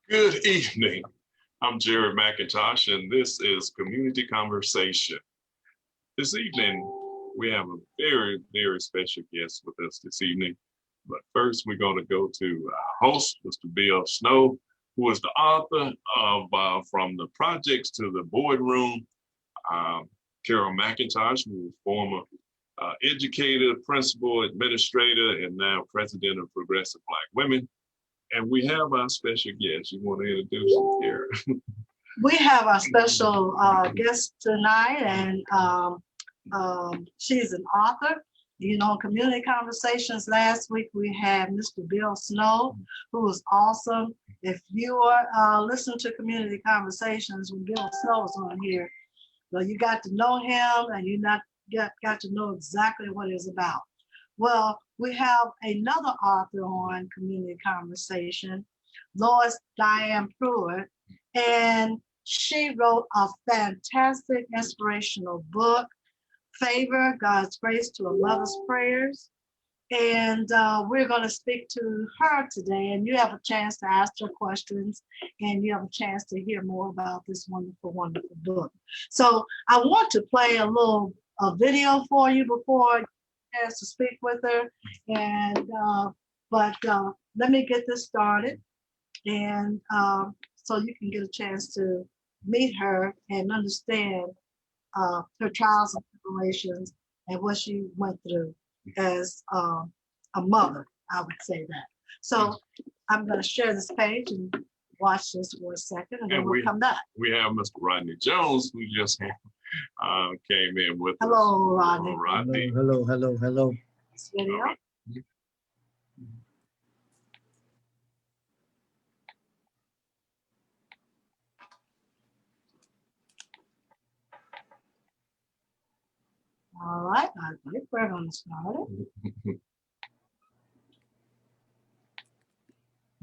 Good evening. I'm Jerry McIntosh, and this is Community Conversation. This evening, we have a very, very special guest with us this evening. But first, we're going to go to our host, Mr. Bill Snow, who is the author of From the Projects to the Boardroom. Carol McIntosh, who is former educator, principal, administrator, and now president of Progressive Black Women. And we have our special guest. You want to introduce him, Carol? We have our special guest tonight, and she's an author. You know, Community Conversations last week, we had Mr. Bill Snow, who was awesome. If you are listening to Community Conversations when Bill Snow was on here, well, you got to know him, and you got to know exactly what it's about. Well, we have another author on Community Conversation, Lois Diane Pruitt, and she wrote a fantastic inspirational book, Favor, God's Grace to a Mother's Prayers. And we're going to speak to her today, and you have a chance to ask her questions, and you have a chance to hear more about this wonderful, wonderful book. So I want to play a video for you before to speak with her, and but let me get this started, and so you can get a chance to meet her and understand her trials and tribulations and what she went through as a mother, I would say that. So I'm going to share this page and watch this for a second, and then we'll come back. We have Mr. Rodney Jones, who just came in with us. Hello, Rodney. Hello, Rodney. Hello. This video. All right, I think we're going to start it.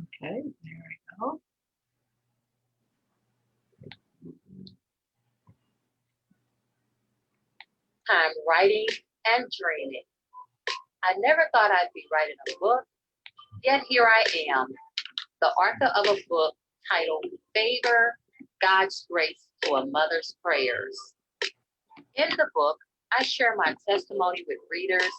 Okay, there we go. I'm writing and dreaming. I never thought I'd be writing a book, yet here I am, the author of a book titled Favor, God's Grace to a Mother's Prayers. In the book, I share my testimony with readers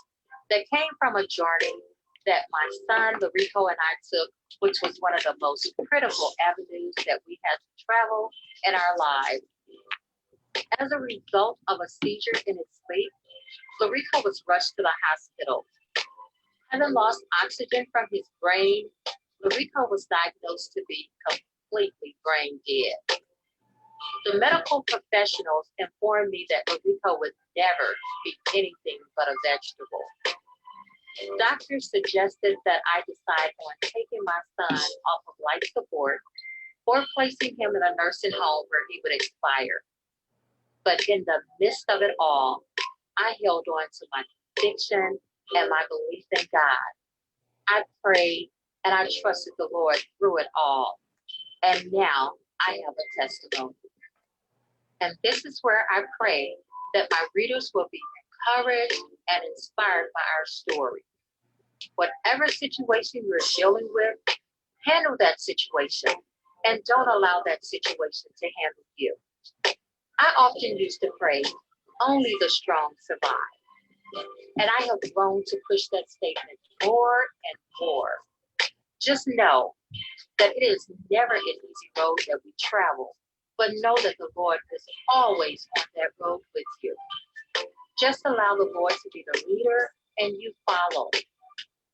that came from a journey that my son, Larico, and I took, which was one of the most critical avenues that we had to travel in our lives. As a result of a seizure in his sleep, Larico was rushed to the hospital. Having lost oxygen from his brain, Larico was diagnosed to be completely brain dead. The medical professionals informed me that Larico would never be anything but a vegetable. Doctors suggested that I decide on taking my son off of life support or placing him in a nursing home where he would expire. But in the midst of it all, I held on to my conviction and my belief in God. I prayed and I trusted the Lord through it all. And now I have a testimony. And this is where I pray that my readers will be encouraged and inspired by our story. Whatever situation you're dealing with, handle that situation and don't allow that situation to handle you. I often used to pray, only the strong survive. And I have grown to push that statement more and more. Just know that it is never an easy road that we travel, but know that the Lord is always on that road with you. Just allow the Lord to be the leader and you follow.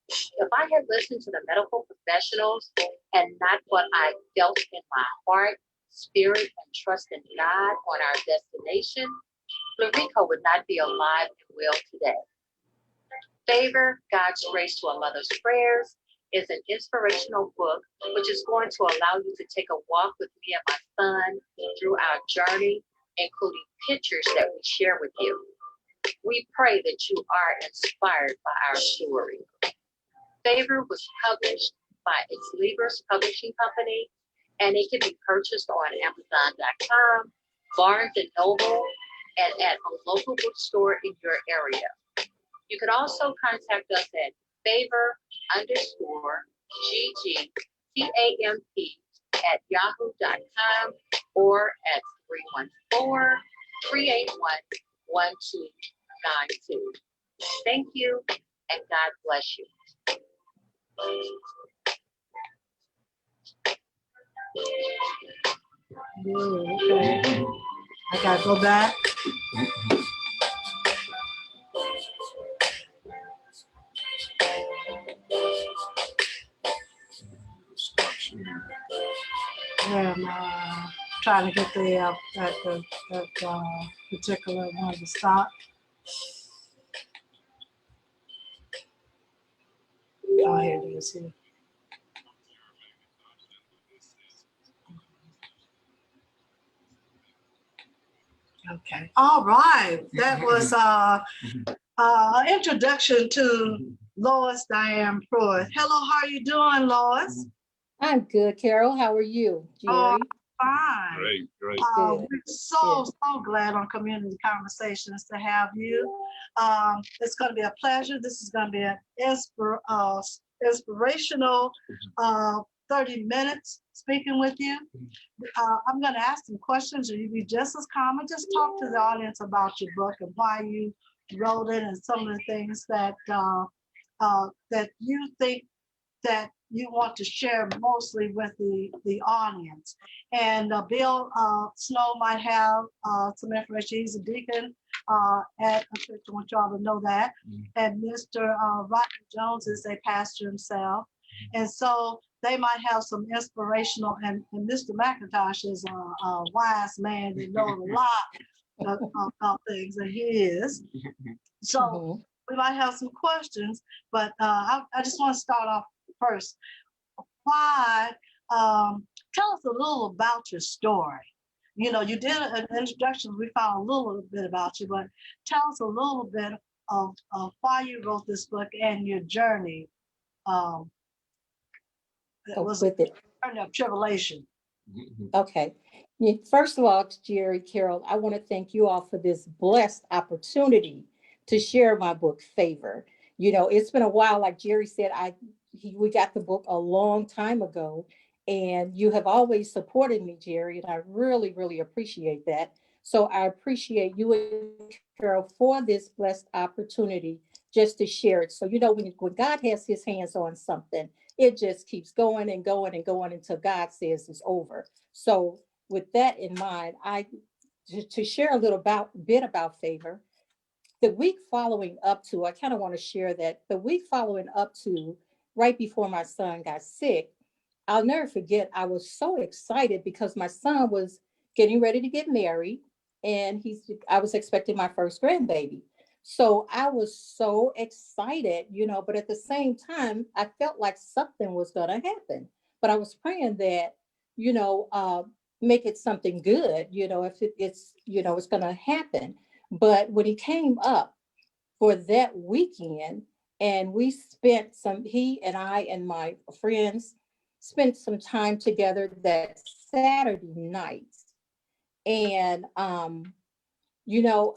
If I had listened to the medical professionals and not what I felt in my heart, spirit, and trust in God on our destination, Larico would not be alive and well today. Favor, God's Grace to a Mother's Prayers is an inspirational book which is going to allow you to take a walk with me and my son through our journey, including pictures that we share with you. We pray that you are inspired by our story. Favor was published by Ex Libris Publishing Company, and it can be purchased on Amazon.com, Barnes & Noble, and at a local bookstore in your area. You can also contact us at favor_GGTAMP@yahoo.com or at 314-381-1292. Thank you and God bless you. Okay. I gotta go back. I'm trying to get the particular one to stop. Oh, here it is. Here. Okay. All right. That was introduction to Lois Diane Pruitt. Hello, how are you doing, Lois? I'm good, Carol. How are you, Oh, Jerry? fine. Great. Good. We're so glad on Community Conversations to have you. It's going to be a pleasure. This is going to be an inspirational 30 minutes speaking with you. I'm going to ask some questions, and you be just as common. Just talk to the audience about your book and why you wrote it, and some of the things that that you think that you want to share mostly with the audience. And Bill Snow might have some information. He's a deacon at a church. I want y'all to know that. And Mr. Rodney Jones is a pastor himself. And so they might have some inspirational, and Mr. McIntosh is a wise man that knows a lot about things, and he is. So we might have some questions, but I just want to start off first. Why? Tell us a little about your story. You know, you did an introduction. We found a little bit about you, but tell us a little bit of why you wrote this book and your journey. It was with it. a journey of tribulation. Okay. First of all, Jerry, Carol, I want to thank you all for this blessed opportunity to share my book, Favor. You know, it's been a while. Like Jerry said, we got the book a long time ago, and you have always supported me, Jerry, and I really, really appreciate that. So I appreciate you and Carol for this blessed opportunity just to share it. So, you know, when God has his hands on something, it just keeps going and going and going until God says it's over. So with that in mind, to share a little bit about Favor, the week following up to, I kind of want to share that the week following up to, right before my son got sick, I'll never forget, I was so excited because my son was getting ready to get married, and I was expecting my first grandbaby. So I was so excited, you know, but at the same time, I felt like something was going to happen. But I was praying that, you know, make it something good, you know, if it's, you know, it's going to happen. But when he came up for that weekend, and he and I and my friends spent some time together that Saturday night. And, you know,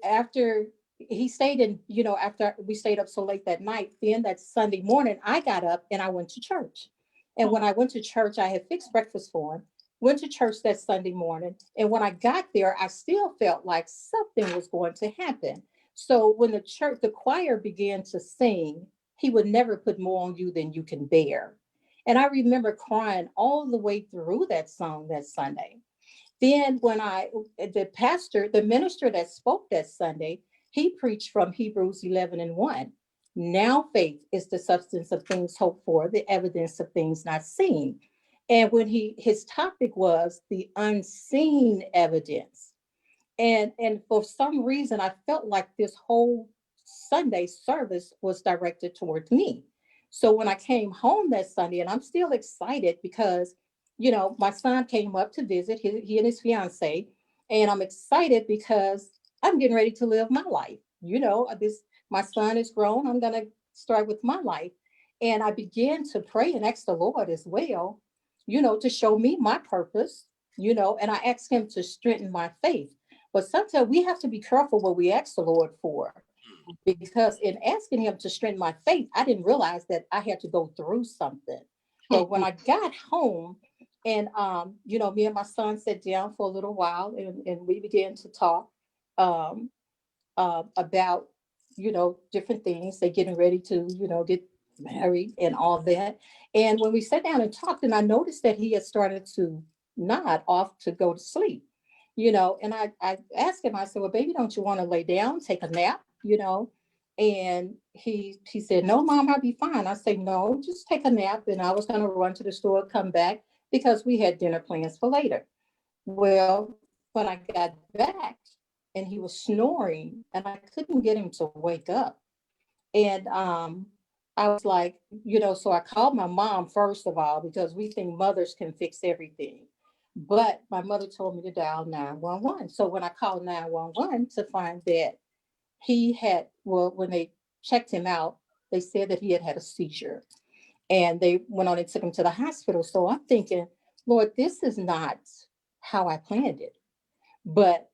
after he stayed in, you know, after we stayed up so late that night, then that Sunday morning, I got up and I went to church. And when I went to church, I had fixed breakfast for him, went to church that Sunday morning. And when I got there, I still felt like something was going to happen. So when the choir began to sing, he would never put more on you than you can bear. And I remember crying all the way through that song that Sunday. Then when the minister that spoke that Sunday, he preached from Hebrews 11:1. Now faith is the substance of things hoped for, the evidence of things not seen. And when his topic was the unseen evidence. And for some reason, I felt like this whole Sunday service was directed towards me. So when I came home that Sunday, and I'm still excited because, you know, my son came up to visit, he and his fiance, and I'm excited because I'm getting ready to live my life. You know, my son is grown. I'm going to start with my life. And I began to pray and ask the Lord as well, you know, to show me my purpose, you know, and I asked him to strengthen my faith. But sometimes we have to be careful what we ask the Lord for, because in asking him to strengthen my faith, I didn't realize that I had to go through something. But when I got home and, me and my son sat down for a little while and we began to talk um, about, different things. They getting ready to, get married and all that. And when we sat down and talked, and I noticed that he had started to nod off to go to sleep, and I asked him, I said, well, baby, don't you want to lay down, take a nap, And he said, no, mom, I'll be fine. I said, no, just take a nap. And I was going to run to the store, come back because we had dinner plans for later. Well, when I got back and he was snoring and I couldn't get him to wake up. And I was like, so I called my mom first of all, because we think mothers can fix everything. But my mother told me to dial 911. So when I called 911 to find that he had, well, when they checked him out, they said that he had had a seizure. And they went on and took him to the hospital. So I'm thinking, Lord, this is not how I planned it. But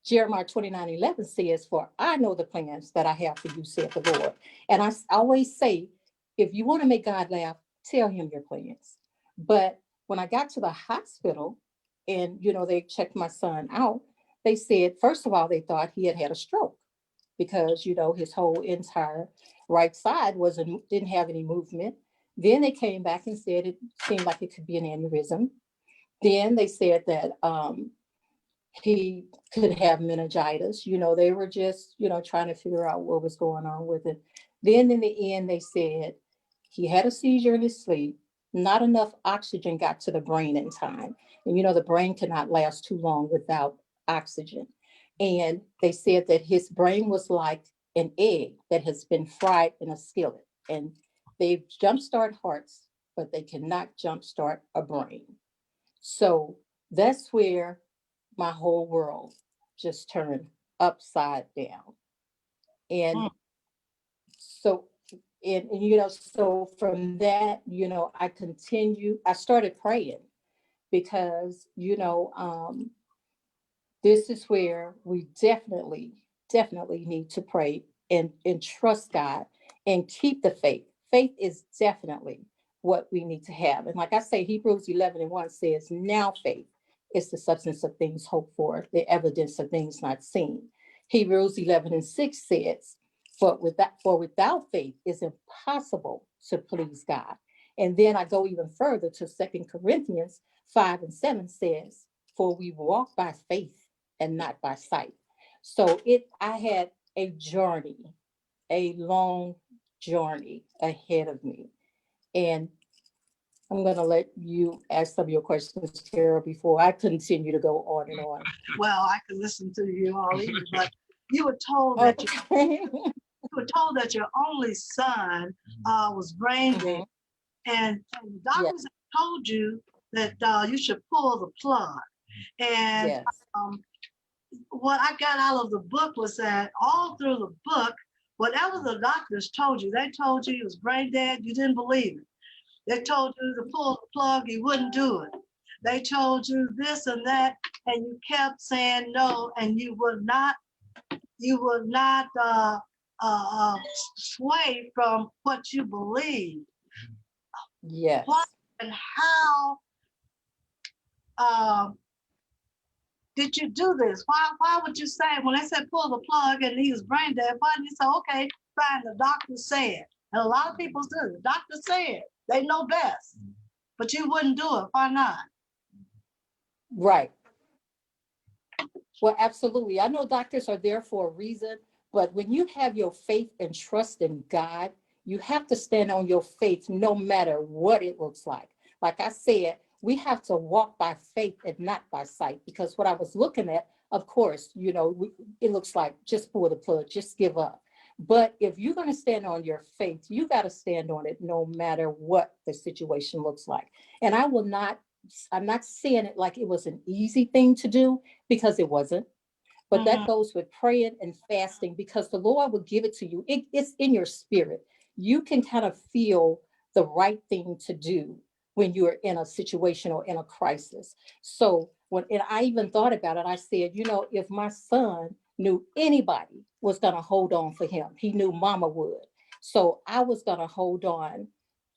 Jeremiah 29:11 says, for I know the plans that I have for you, said the Lord. And I always say, if you want to make God laugh, tell him your plans. But when I got to the hospital and, they checked my son out, they said, first of all, they thought he had had a stroke because, his whole entire right side didn't have any movement. Then they came back and said it seemed like it could be an aneurysm. Then they said that he could have meningitis. They were just, trying to figure out what was going on with it. Then in the end, they said he had a seizure in his sleep. Not enough oxygen got to the brain in time. And, the brain cannot last too long without oxygen. And they said that his brain was like an egg that has been fried in a skillet. And they jumpstart hearts, but they cannot jumpstart a brain. So that's where my whole world just turned upside down. And so, so from that, I started praying because, this is where we definitely need to pray and trust God and keep the faith. Faith is definitely what we need to have. And like I say, Hebrews 11:1 says, now faith is the substance of things hoped for, the evidence of things not seen. Hebrews 11:6 says, for without faith it's impossible to please God. And then I go even further to 2 Corinthians 5:7 says, for we walk by faith and not by sight. So I had a journey, a long journey ahead of me. And I'm going to let you ask some of your questions, Carol, before I continue to go on and on. Well, I could listen to you all evening, but you were told that you were told that your only son was brain dead, and the doctors told you that you should pull the plug. And what I got out of the book was that all through the book, whatever the doctors told you, they told you he was brain dead, you didn't believe it. They told you to pull the plug, you wouldn't do it. They told you this and that, and you kept saying no, and you would not sway from what you believe. Yes. What and how did you do this? Why would you say, when they said pull the plug and he was brain dead, why didn't you say, okay, fine, the doctor said? And a lot of people do. The doctor said, they know best. But you wouldn't do it. Why not? Right. Well, absolutely. I know doctors are there for a reason, but when you have your faith and trust in God, you have to stand on your faith no matter what it looks like. Like I said, we have to walk by faith and not by sight, because what I was looking at, of course, it looks like just pull the plug, just give up. But if you're going to stand on your faith, you got to stand on it no matter what the situation looks like. And I'm not saying it like it was an easy thing to do, because it wasn't. But that goes with praying and fasting, because the Lord will give it to you. It's in your spirit. You can kind of feel the right thing to do when you're in a situation or in a crisis. So and I even thought about it, I said, if my son knew anybody was going to hold on for him. He knew Mama would. So I was going to hold on,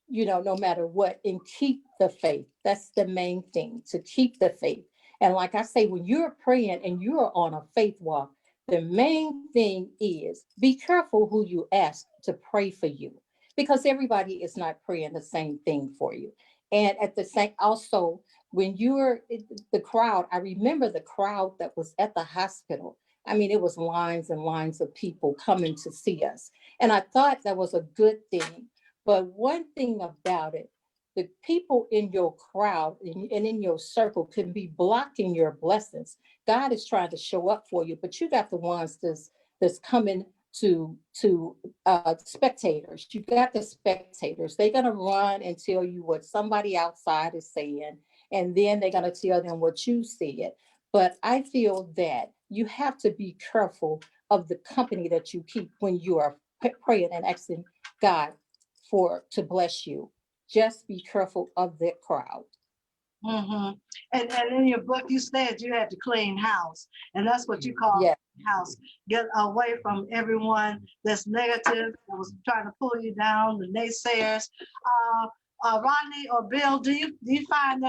no matter what, and keep the faith. That's the main thing, to keep the faith. And like I say, when you're praying and you're on a faith walk, the main thing is be careful who you ask to pray for you, because everybody is not praying the same thing for you. And at the same, also, when you're the crowd, I remember the crowd that was at the hospital. I mean, it was lines and lines of people coming to see us. And I thought that was a good thing. But one thing about it, the people in your crowd and in your circle can be blocking your blessings. God is trying to show up for you, but you got the ones that's coming to spectators. You got the spectators. They're gonna run and tell you what somebody outside is saying, and then they're gonna tell them what you said. But I feel that you have to be careful of the company that you keep when you are praying and asking God to bless you. Just be careful of that crowd. Mm-hmm. And in your book, you said you had to clean house, and that's what you call house. Get away from everyone that's negative, that was trying to pull you down, the naysayers. Rodney or Bill, do you find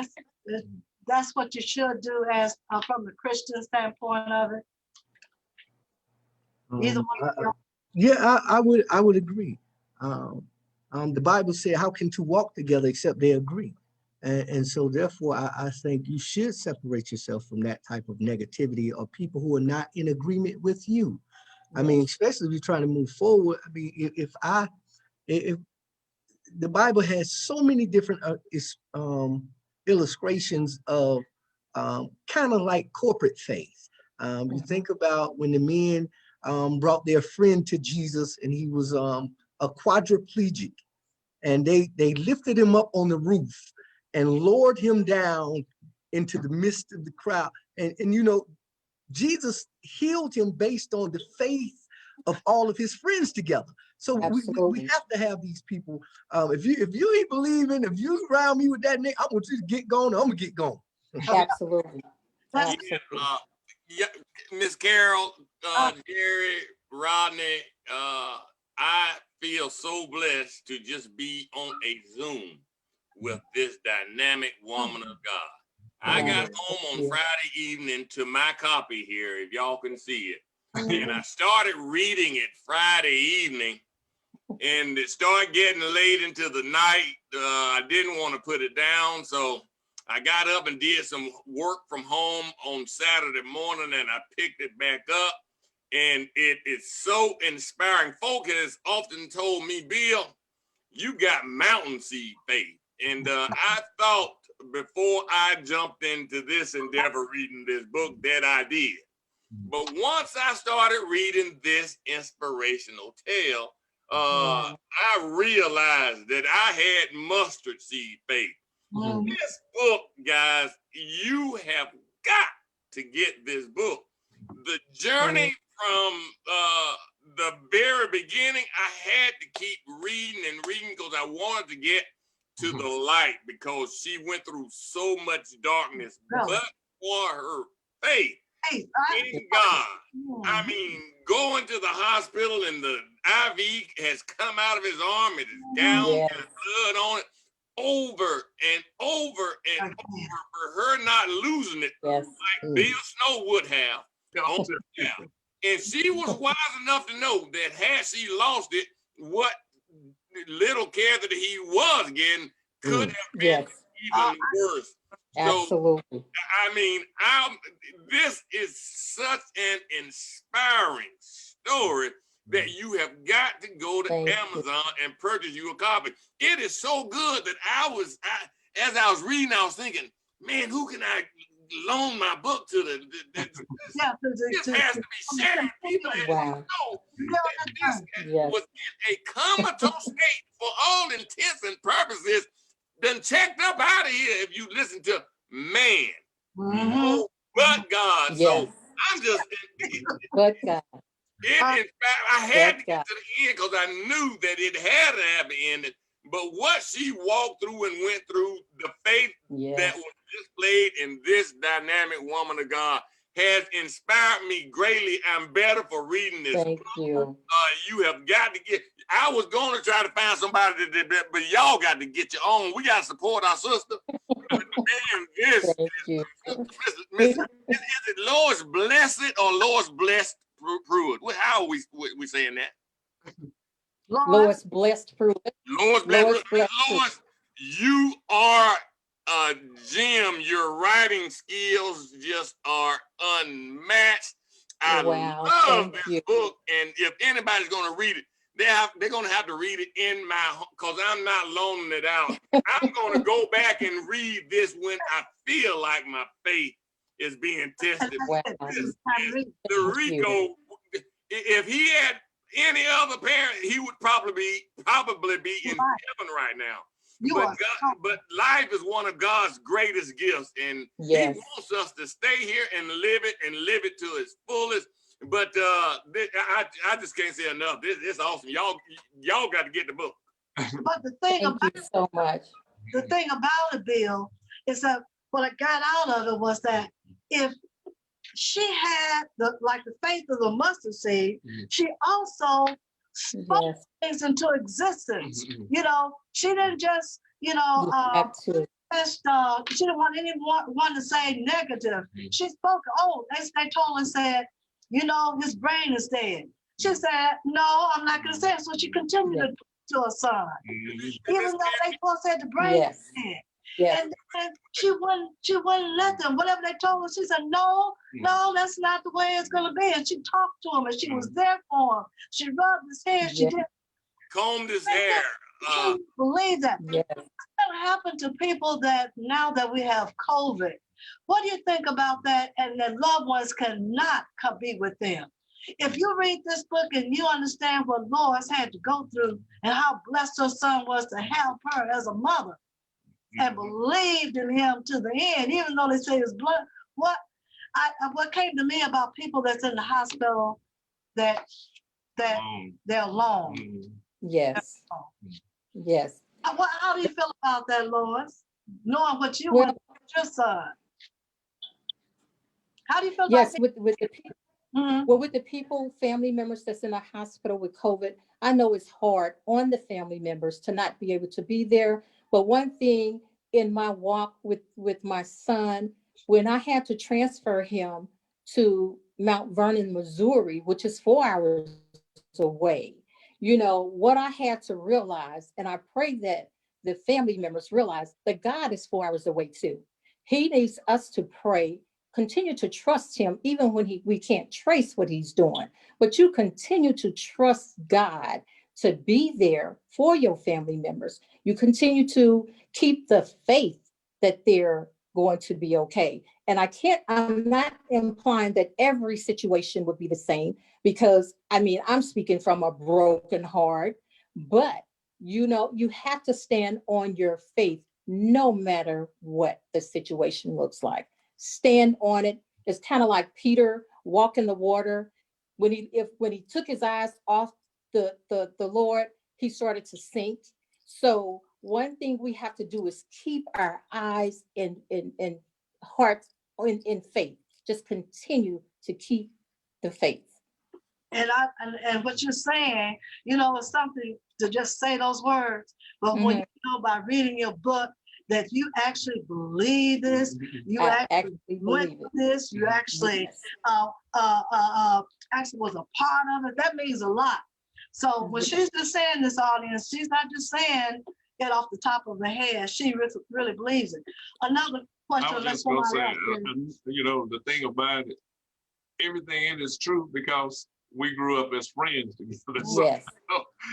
that's what you should do as from the Christian standpoint of it? Either one of you. I would agree. The Bible said, how can two walk together except they agree? And so therefore, I think you should separate yourself from that type of negativity or people who are not in agreement with you. I mean, especially if you're trying to move forward. I mean, if the Bible has so many different illustrations of kind of like corporate faith. You think about when the men brought their friend to Jesus, and he was a quadriplegic, and they lifted him up on the roof and lowered him down into the midst of the crowd. And Jesus healed him based on the faith of all of his friends together. So we have to have these people. If you ain't believing, if you around me with that name, I want you to get going. I'm gonna get going. Absolutely. Yeah, Miss Carol, Jerry, Rodney, I feel so blessed to just be on a Zoom with this dynamic woman of God. I got home on Friday evening to my copy here, if y'all can see it. And I started reading it Friday evening, and it started getting late into the night. I didn't want to put it down, so I got up and did some work from home on Saturday morning, and I picked it back up, and it is so inspiring. Folk has often told me, Bill, you got mountain seed faith. And I thought before I jumped into this endeavor reading this book that I did. But once I started reading this inspirational tale, I realized that I had mustard seed faith. This book, guys, you have got to get this book. The journey from the very beginning, I had to keep reading and reading because I wanted to get to the light, because she went through so much darkness, but for her faith in God. I mean, going to the hospital and the IV has come out of his arm, it is down, got blood on it, over and over and over, for her not losing it like Bill Snow would have. And she was wise enough to know that had she lost it, what little care that he was getting could have been even worse. Absolutely. So, I mean, this is such an inspiring story that you have got to go to Amazon and purchase you a copy. It is so good that as I was reading, I was thinking, man, who can I loan my book to? This has to be shared. People have to know that this was in a comatose state for all intents and purposes, then checked up out of here if you listen to man. Oh, but God. So I'm just but God. I had to get to the end because I knew that it had to have an ending. But what she walked through and went through, the faith that was displayed in this dynamic woman of God has inspired me greatly. I'm better for reading this. Thank you. You have got to get. I was going to try to find somebody but y'all got to get your own. We got to support our sister. Man, this Thank you. is it Lois Blessed or Lois Blessed Pruitt? How are we saying that? Lois Blessed Pruitt. Lois Blessed Pruitt. Pruitt. Lois, you are a gem. Your writing skills just are unmatched. I love this book, and if anybody's going to read it, they're going to have to read it in my home because I'm not loaning it out. I'm going to go back and read this when I feel like my faith is being tested. Wow. The Rico, if he had any other parent, he would probably be in heaven right now. But life is one of God's greatest gifts, and He wants us to stay here and live it to its fullest. But I just can't say enough. This is awesome. Y'all got to get the book. But the thing the thing about it, Bill, is that what I got out of it was that if she had the faith of the mustard seed, she also spoke things into existence. You know, she didn't just, she didn't want anyone to say negative. She spoke, they told her and said, his brain is dead. She said, no, I'm not going to say it. So she continued to her son. Even though they both said the brain is dead. Yes. And then she wouldn't let them. Whatever they told her, she said, no, that's not the way it's going to be. And she talked to him, and she was there for him. She rubbed his hair. She did. Combed his hair. Can't believe that. Yes. What's going to happen to people that now that we have COVID? What do you think about that? And their loved ones cannot come be with them. If you read this book and you understand what Lois had to go through and how blessed her son was to have her as a mother, and believed in him to the end, even though they say his blood. What came to me about people that's in the hospital that they're alone. Yes. Yes. How do you feel about that, Lois? Knowing what you went with your son. How do you feel about with the people? Well, with the people, family members that's in a hospital with COVID, I know it's hard on the family members to not be able to be there. But one thing in my walk with my son, when I had to transfer him to Mount Vernon, Missouri, which is 4 hours away, what I had to realize, and I pray that the family members realize that God is 4 hours away too. He needs us to pray, continue to trust him, even when we can't trace what he's doing. But you continue to trust God to be there for your family members. You continue to keep the faith that they're going to be okay. And I'm not implying that every situation would be the same, because I'm speaking from a broken heart, but you have to stand on your faith no matter what the situation looks like. Stand on it. It's kind of like Peter walking the water. When he took his eyes off the Lord, he started to sink. So one thing we have to do is keep our eyes and hearts in faith. Just continue to keep the faith. And what you're saying, it's something to just say those words. But when by reading your book that you actually believe this, you actually went with this, you actually actually was a part of it. That means a lot. So when she's just saying this, audience, she's not just saying it off the top of her head. She really believes it. Another question. I was just going to say, the thing about it, everything in it is true because we grew up as friends together. Yes.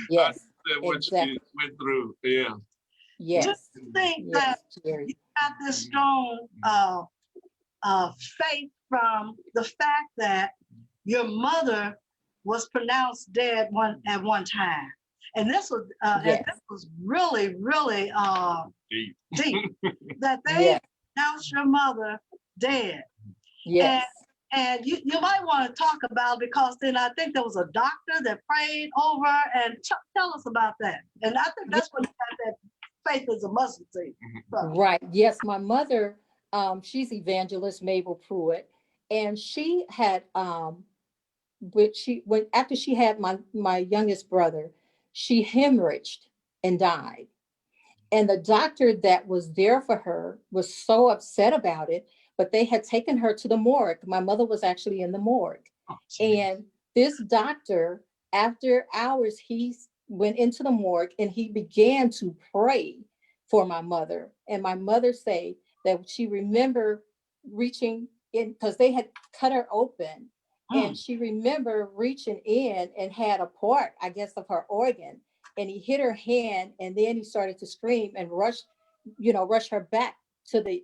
Yes. What you went through. Yeah. Yes. Just think that you got this strong faith from the fact that your mother was pronounced dead at one time, and this was really, really deep. That they pronounced your mother dead. Yes. And you might want to talk about, because then I think there was a doctor that prayed over, and tell us about that. And I think that's when you got that faith as a mustard seed. Right. Yes, my mother, she's evangelist Mabel Pruitt, And she had, after she had my youngest brother, she hemorrhaged and died. And the doctor that was there for her was so upset about it, but they had taken her to the morgue. My mother was actually in the morgue. And this doctor, after hours, he went into the morgue and he began to pray for my mother. And my mother say that she remembered reaching in, because they had cut her open. And she remembered reaching in and had a part, I guess, of her organ. And he hit her hand, and then he started to scream and rush her back to the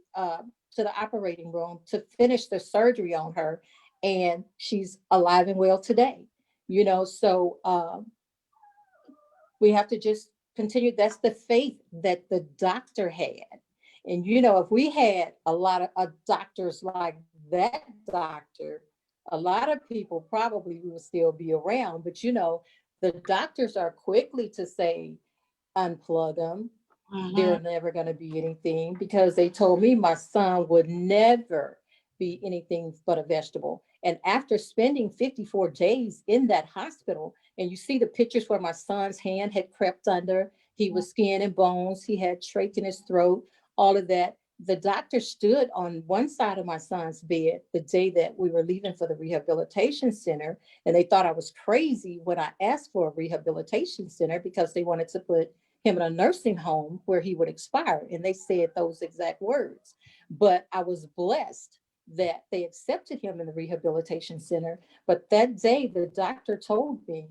operating room to finish the surgery on her. And she's alive and well today. So we have to just continue. That's the faith that the doctor had. And if we had a lot of doctors like that doctor, a lot of people probably would still be around. But the doctors are quickly to say, unplug them. They're never going to be anything, because they told me my son would never be anything but a vegetable. And after spending 54 days in that hospital, and you see the pictures where my son's hand had crept under, he was skin and bones, he had trach in his throat, all of that. The doctor stood on one side of my son's bed the day that we were leaving for the rehabilitation center. And they thought I was crazy when I asked for a rehabilitation center, because they wanted to put him in a nursing home where he would expire. And they said those exact words. But I was blessed that they accepted him in the rehabilitation center. But that day, the doctor told me,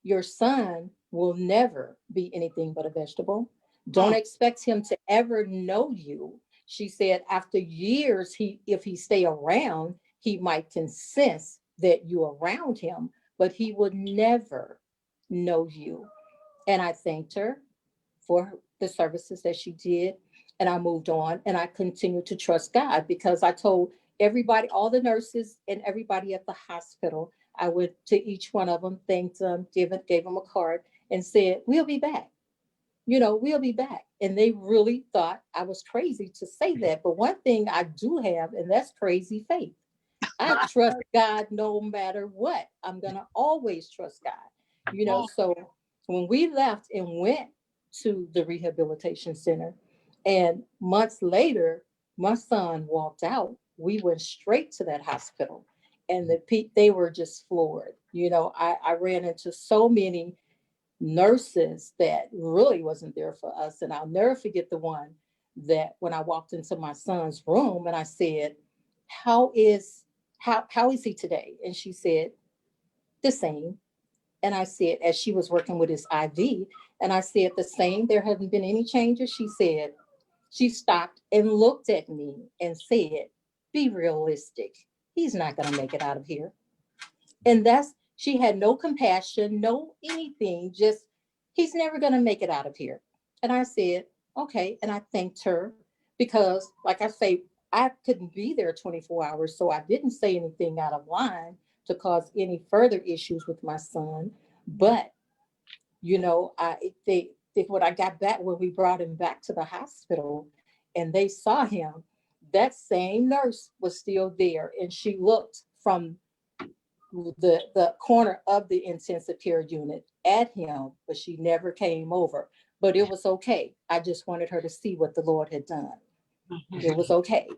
your son will never be anything but a vegetable. Don't expect him to ever know you. She said, after years, if he stay around, he might can sense that you're around him, but he would never know you. And I thanked her for the services that she did. And I moved on, and I continued to trust God, because I told everybody, all the nurses and everybody at the hospital, I went to each one of them, thanked them, gave them a card, and said, we'll be back. We'll be back. And they really thought I was crazy to say that. But one thing I do have, and that's crazy faith. I trust God no matter what. I'm going to always trust God. So when we left and went to the rehabilitation center, and months later, my son walked out, we went straight to that hospital, and they were just floored. I ran into so many nurses that really wasn't there for us. And I'll never forget the one that when I walked into my son's room and I said, how is he today? And she said, the same. And I said, as she was working with his IV, and I said, the same, there haven't been any changes. She stopped and looked at me and said, be realistic. He's not going to make it out of here. And she had no compassion, no anything, just, he's never going to make it out of here. And I said, okay. And I thanked her, because like I say, I couldn't be there 24 hours. So I didn't say anything out of line to cause any further issues with my son. But, when I got back, when we brought him back to the hospital and they saw him, that same nurse was still there. And she looked from the corner of the intensive care unit at him, but she never came over. But it was okay. I just wanted her to see what the Lord had done. It was okay.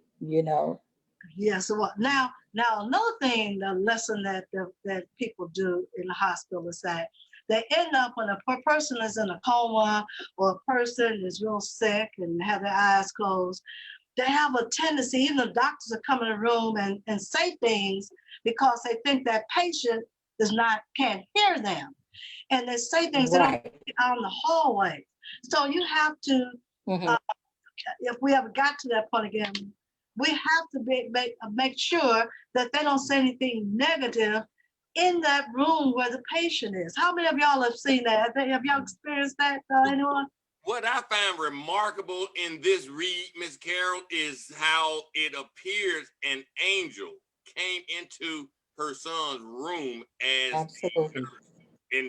Yes. Well, now another thing, the lesson that people do in the hospital is that they end up, when a person is in a coma, or a person is real sick and have their eyes closed, they have a tendency, even the doctors are come in the room and say things because they think that patient can't hear them. And they say things Right. out in the hallway. So you have to, if we ever got to that point again, we have to make sure that they don't say anything negative in that room where the patient is. How many of y'all have seen that? Have y'all experienced that, anyone? What I find remarkable in this read, Miss Carol, is how it appears an angel came into her son's room and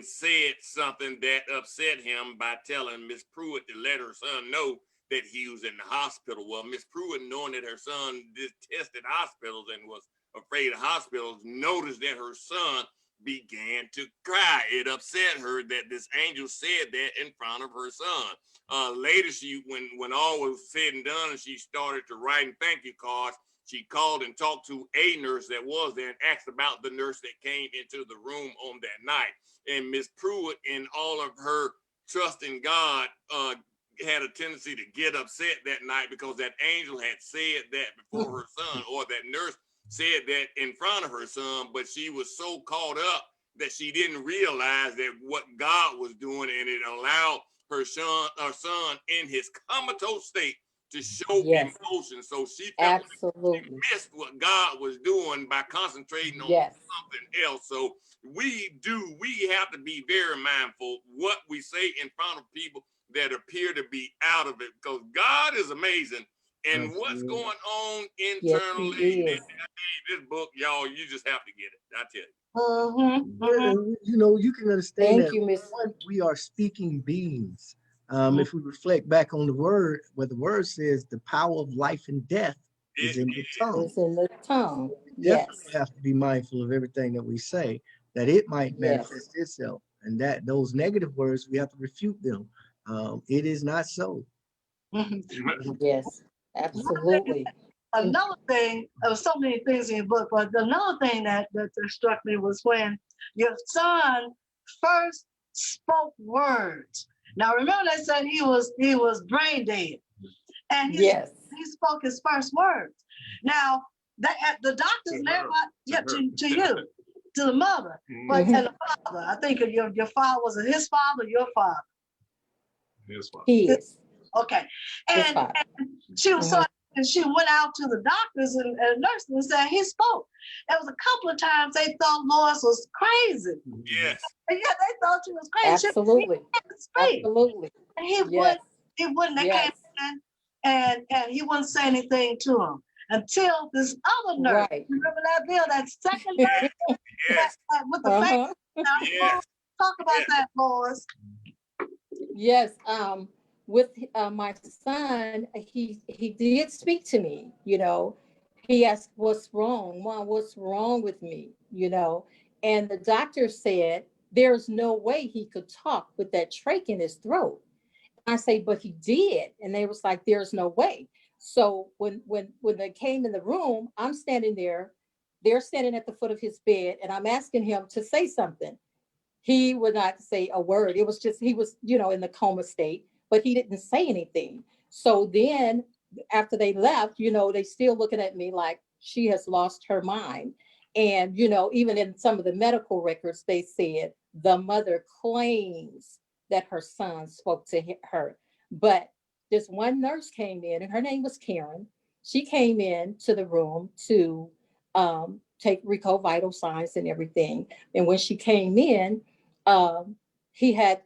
said something that upset him by telling Miss Pruitt to let her son know that he was in the hospital. Well, Miss Pruitt, knowing that her son detested hospitals and was afraid of hospitals, noticed that her son began to cry. It upset her that this angel said that in front of her son. Later, when all was said and done, and she started to write thank you cards, she called and talked to a nurse that was there and asked about the nurse that came into the room on that night. And Miss Pruitt, in all of her trust in God, had a tendency to get upset that night because that angel had said that before her son, or that nurse said that in front of her son, but she was so caught up that she didn't realize that what God was doing, and it allowed her son in his comatose state to show Yes, emotion. So she felt like absolutely. she missed what God was doing by concentrating on Yes. something else. So we have to be very mindful what we say in front of people that appear to be out of it, because God is amazing. And what's going on Yes, internally, he is. this book, y'all, you just have to get it. I tell you. You know, you can understand Thank that you, Miss. we are speaking beings. If we reflect back on the word, where the word says the power of life and death is in the tongue. It's in the tongue. We Yes. definitely have to be mindful of everything that we say, that it might Yes. manifest itself, and that those negative words, we have to refute them. It is not so. Yes, absolutely. Another thing, there were so many things in your book, but another thing that struck me was when your son first spoke words. Now remember they said he was brain dead, and Yes. he spoke his first words. Now the doctors never, to you, to the mother, but and the father. I think your father was it his father, your father. His father. He is. Okay, His and father. she was so, and she went out to the doctors and nurses and said he spoke. There was a couple of times they thought Lois was crazy. Yes. And yeah, they thought she was crazy. Absolutely. He couldn't speak. Absolutely. And Yes. he wouldn't. They Yes. came in and he wouldn't say anything to him until this other nurse. Right. Remember that Bill? That second nurse Yes. with the face. Now, Yes. talk about Yes. that, Lois. Yes. With my son, he did speak to me. You know, he asked, "What's wrong, Mom? What's wrong with me?" You know, and the doctor said there's no way he could talk with that trach in his throat. I say, but he did. And they was like, there's no way. So when they came in the room, I'm standing there, they're standing at the foot of his bed, and I'm asking him to say something. He would not say a word. It was just, he was, in the coma state, but he didn't say anything. So then after they left, they still looking at me like she has lost her mind. And, even in some of the medical records, they said the mother claims that her son spoke to her. But this one nurse came in, and her name was Karen. She came in to the room to take Rico vital signs and everything. And when she came in, he had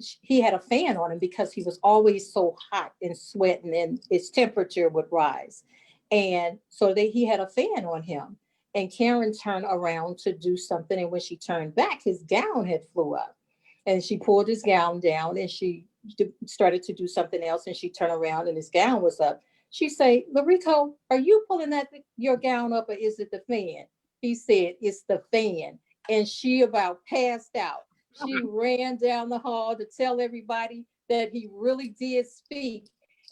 a fan on him because he was always so hot and sweating, and his temperature would rise. And so he had a fan on him. And Karen turned around to do something, and when she turned back, his gown had flew up. And she pulled his gown down, and she started to do something else, and she turned around and his gown was up. She said, "Larico, are you pulling your gown up, or is it the fan?" He said, "It's the fan." And she about passed out. She ran down the hall to tell everybody that he really did speak.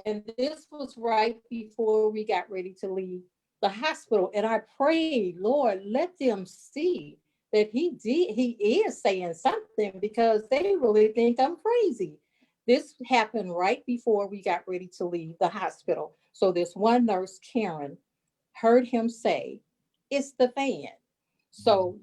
And this was right before we got ready to leave the hospital. And I prayed, Lord, let them see that he is saying something, because they really think I'm crazy. This happened right before we got ready to leave the hospital. So this one nurse, Karen, heard him say, "It's the fan." So,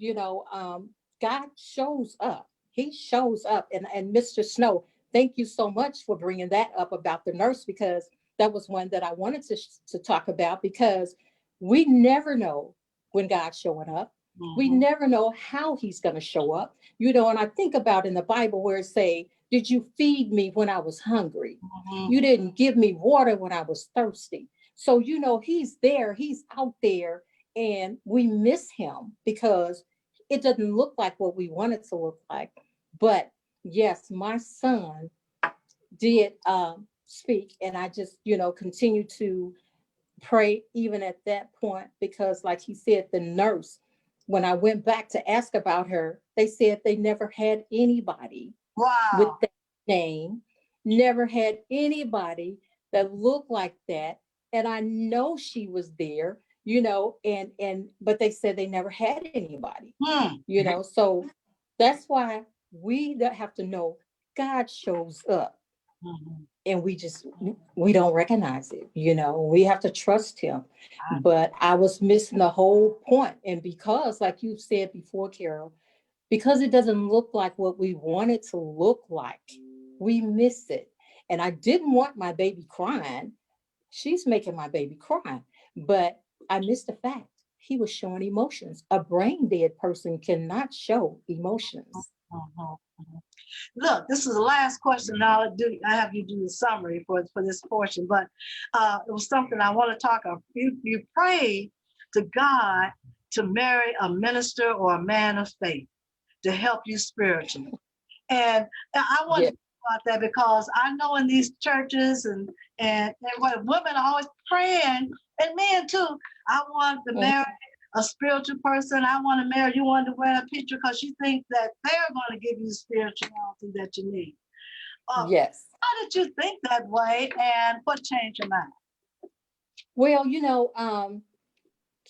God shows up. He shows up. And Mr. Snow, thank you so much for bringing that up about the nurse, because that was one that I wanted to talk about, because we never know when God's showing up. We never know how he's going to show up. And I think about in the Bible where it say, "Did you feed me when I was hungry? You didn't give me water when I was thirsty." So, he's there, he's out there, and we miss him because it doesn't look like what we want it to look like. But yes, my son did speak. And I just, continue to pray even at that point, because like he said, the nurse, when I went back to ask about her, they said they never had anybody with Wow. that name, never had anybody that looked like that. And I know she was there, but they said they never had anybody, Hmm. so that's why we have to know God shows up, Mhm. and we don't recognize it. We have to trust him. But I was missing the whole point. And because, like you said before, Carol, because it doesn't look like what we want it to look like, we miss it. And I didn't want my baby crying. She's making my baby cry, but I missed the fact he was showing emotions. A brain dead person cannot show emotions. Mhm. Mhm. Look, this is the last question. Now I have you do the summary for this portion, but it was something I want to talk about. You prayed to God to marry a minister or a man of faith to help you spiritually. And I want to talk about that because I know in these churches and what women are always praying, and men too. I want to marry a spiritual person. I want to marry you. Want to wear a picture because you think that they're going to give you the spirituality that you need. Yes. How did you think that way, and what changed your mind? Well,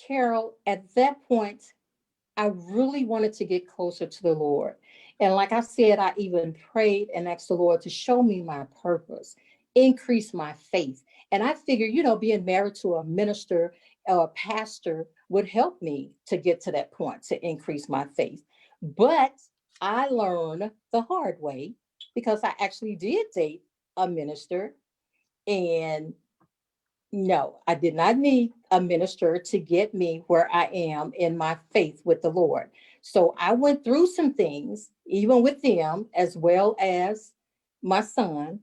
Carol, at that point, I really wanted to get closer to the Lord. And like I said, I even prayed and asked the Lord to show me my purpose, increase my faith. And I figured, being married to a minister or a pastor would help me to get to that point to increase my faith. But I learned the hard way, because I actually did date a minister, and no, I did not need a minister to get me where I am in my faith with the Lord. So I went through some things, even with them, as well as my son.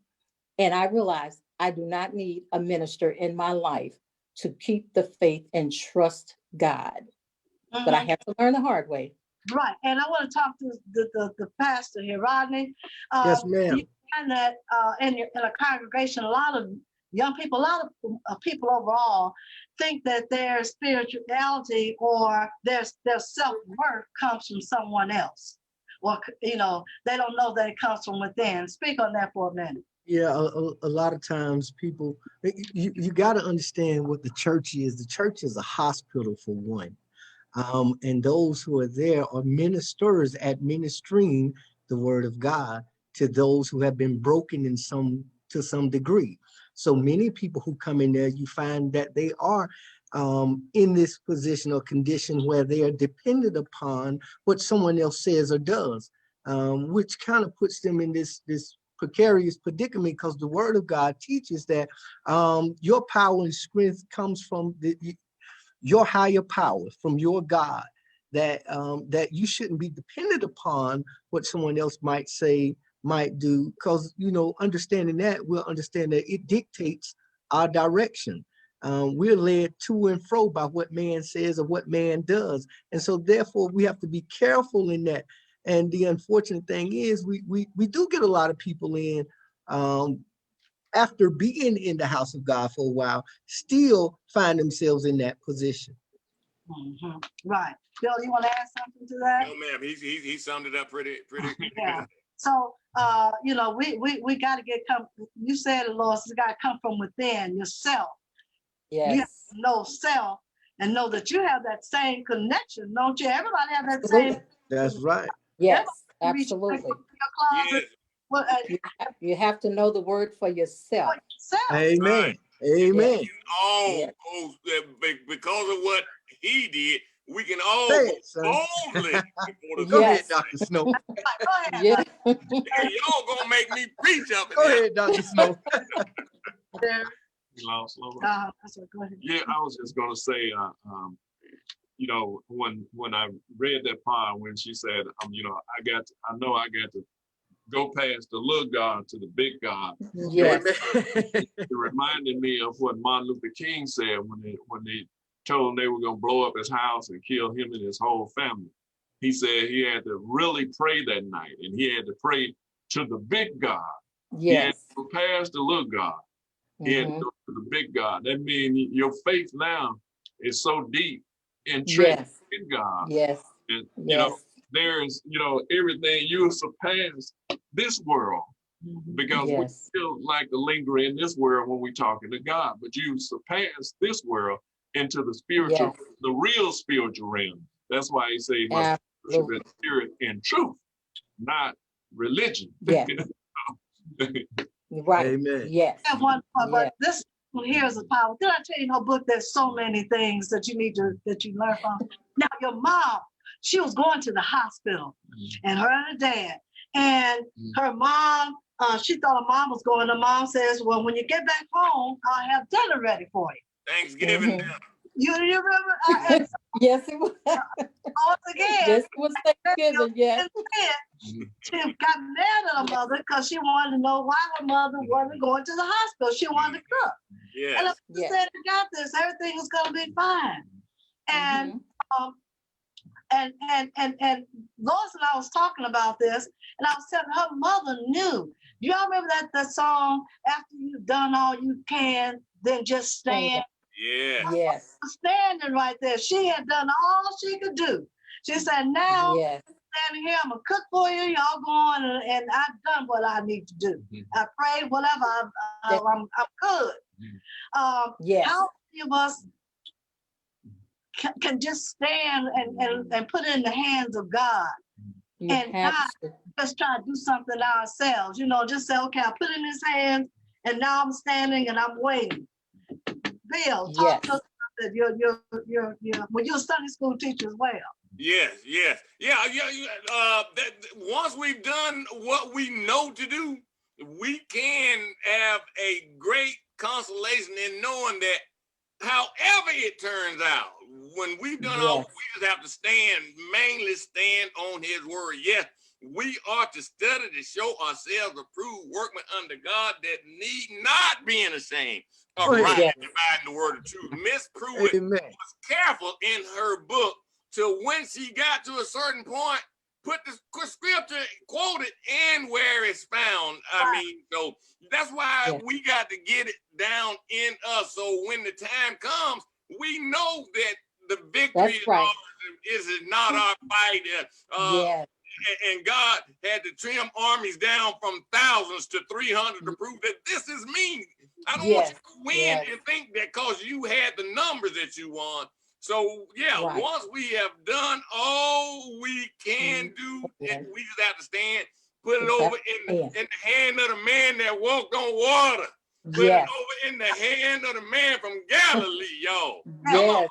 And I realized I do not need a minister in my life to keep the faith and trust God. But I had to learn the hard way. Right. And I want to talk to the pastor here, Rodney. Yes, ma'am. You find that in a congregation, a lot of young people, a lot of people overall think that their spirituality or their self-worth comes from someone else. Or, they don't know that it comes from within. Speak on that for a minute. Yeah, a lot of times people, you got to understand what the church is. The church is a hospital, for one. And those who are there are ministers administering the word of God to those who have been broken to some degree. So many people who come in there, you find that they are in this position or condition where they are dependent upon what someone else says or does, which kind of puts them in this precarious predicament, because the word of God teaches that your power and strength comes from your higher power, from your God, that that you shouldn't be dependent upon what someone else might say, might do, because understanding that, we'll understand that it dictates our direction. We're led to and fro by what man says or what man does, and so therefore we have to be careful in that. And the unfortunate thing is, we do get a lot of people in, after being in the house of God for a while, still find themselves in that position. Mm-hmm. Right. Bill, you want to add something to that? No, ma'am. He summed it up pretty Yeah. So, we got to you said it, Lois, it's got to come from within yourself. Yes. You have to know self and know that you have that same connection, don't you? Everybody have that Absolutely. same. That's right. Yes, absolutely. Closet. Yes. You have to know the word for yourself. Amen. Right. Amen. Yeah. Because of what he did, we can all Say go it, son. boldly before the Go ahead, Yes. Dr. Snow. Go ahead. Yeah. Hey, y'all gonna make me preach up in Go here. ahead, Dr. Snow. You lost Lois? Go ahead. Yeah, I was just gonna say, when I read that part when she said, I know I got to go past the little God to the big God. Yes. It reminded me of what Martin Luther King said when they told him they were gonna blow up his house and kill him and his whole family. He said he had to really pray that night, and he had to pray to the big God. He had Yes. to go past the little God. He had to Mhm. go to the big God. That means your faith now is so deep entrenched Yes, in God. yes, And, yes, there's, everything you surpass this world because we yes, still like to linger in this world when we're talking to God, but you surpass this world into the spiritual, yes, the real spiritual realm. That's why he says you must worship in absolutely. spirit and truth, not religion. Yes, right. Amen. Yes, have one more, yes. but this one here is a power. Did I tell you in her book there's so many things that you learn from? Now your mom, she was going to the hospital, and her and her dad, and her mom, she thought her mom was going. Her mom says, "Well, when you get back home, I'll have dinner ready for you." Thanksgiving Mhm. dinner. You remember? And Yes, it was. once again, Yes, it was Thanksgiving. Yes. she got mad at her mother because she wanted to know why her mother wasn't going to the hospital. She wanted to cook. And Yes. I said, I got this. Everything was gonna be fine. And Mhm. and Lois and I was talking about this, and I was telling her mother knew. Do y'all remember that song? After you've done all you can, then just stand. Yes. Yes, Standing right there, she had done all she could do. She said, "Now yes, standing here, I'm gonna cook for you. Y'all go on, and I've done what I need to do. I prayed, whatever. I'm good." yes. How many of us can just stand and put it in the hands of God You and have not to. just try to do something ourselves? Just say, "Okay, I put it in His hands, and now I'm standing and I'm waiting." Bill, talk to Yes. us about that. Well, you're a Sunday school teacher as well. Yes, yes, yeah, yeah. Once we've done what we know to do, we can have a great consolation in knowing that, however it turns out, when we've done all, Yes. we just have to mainly stand on His word. Yes, we are to study to show ourselves approved workmen under God that need not being ashamed of Go ahead. rightly Yes. dividing the word of truth. Miss Pruitt Amen. was careful in her book to when she got to a certain point, put the scripture quoted and where it's found. I mean, so that's why Yes. we got to get it down in us. So when the time comes, we know that the victory That's right. is not our fight. Yes. And God had to trim armies down from thousands to 300 to prove that this is me. I don't want you Yes. to win Yes. and think that because you had the numbers that you want. So yeah, Right. once we have done all we can do, Yes. we just have to stand, put it Just over have in the hand of the man that walked on water. Put it Yes. over in the hand of the man from Galilee, y'all. Come on. Yes.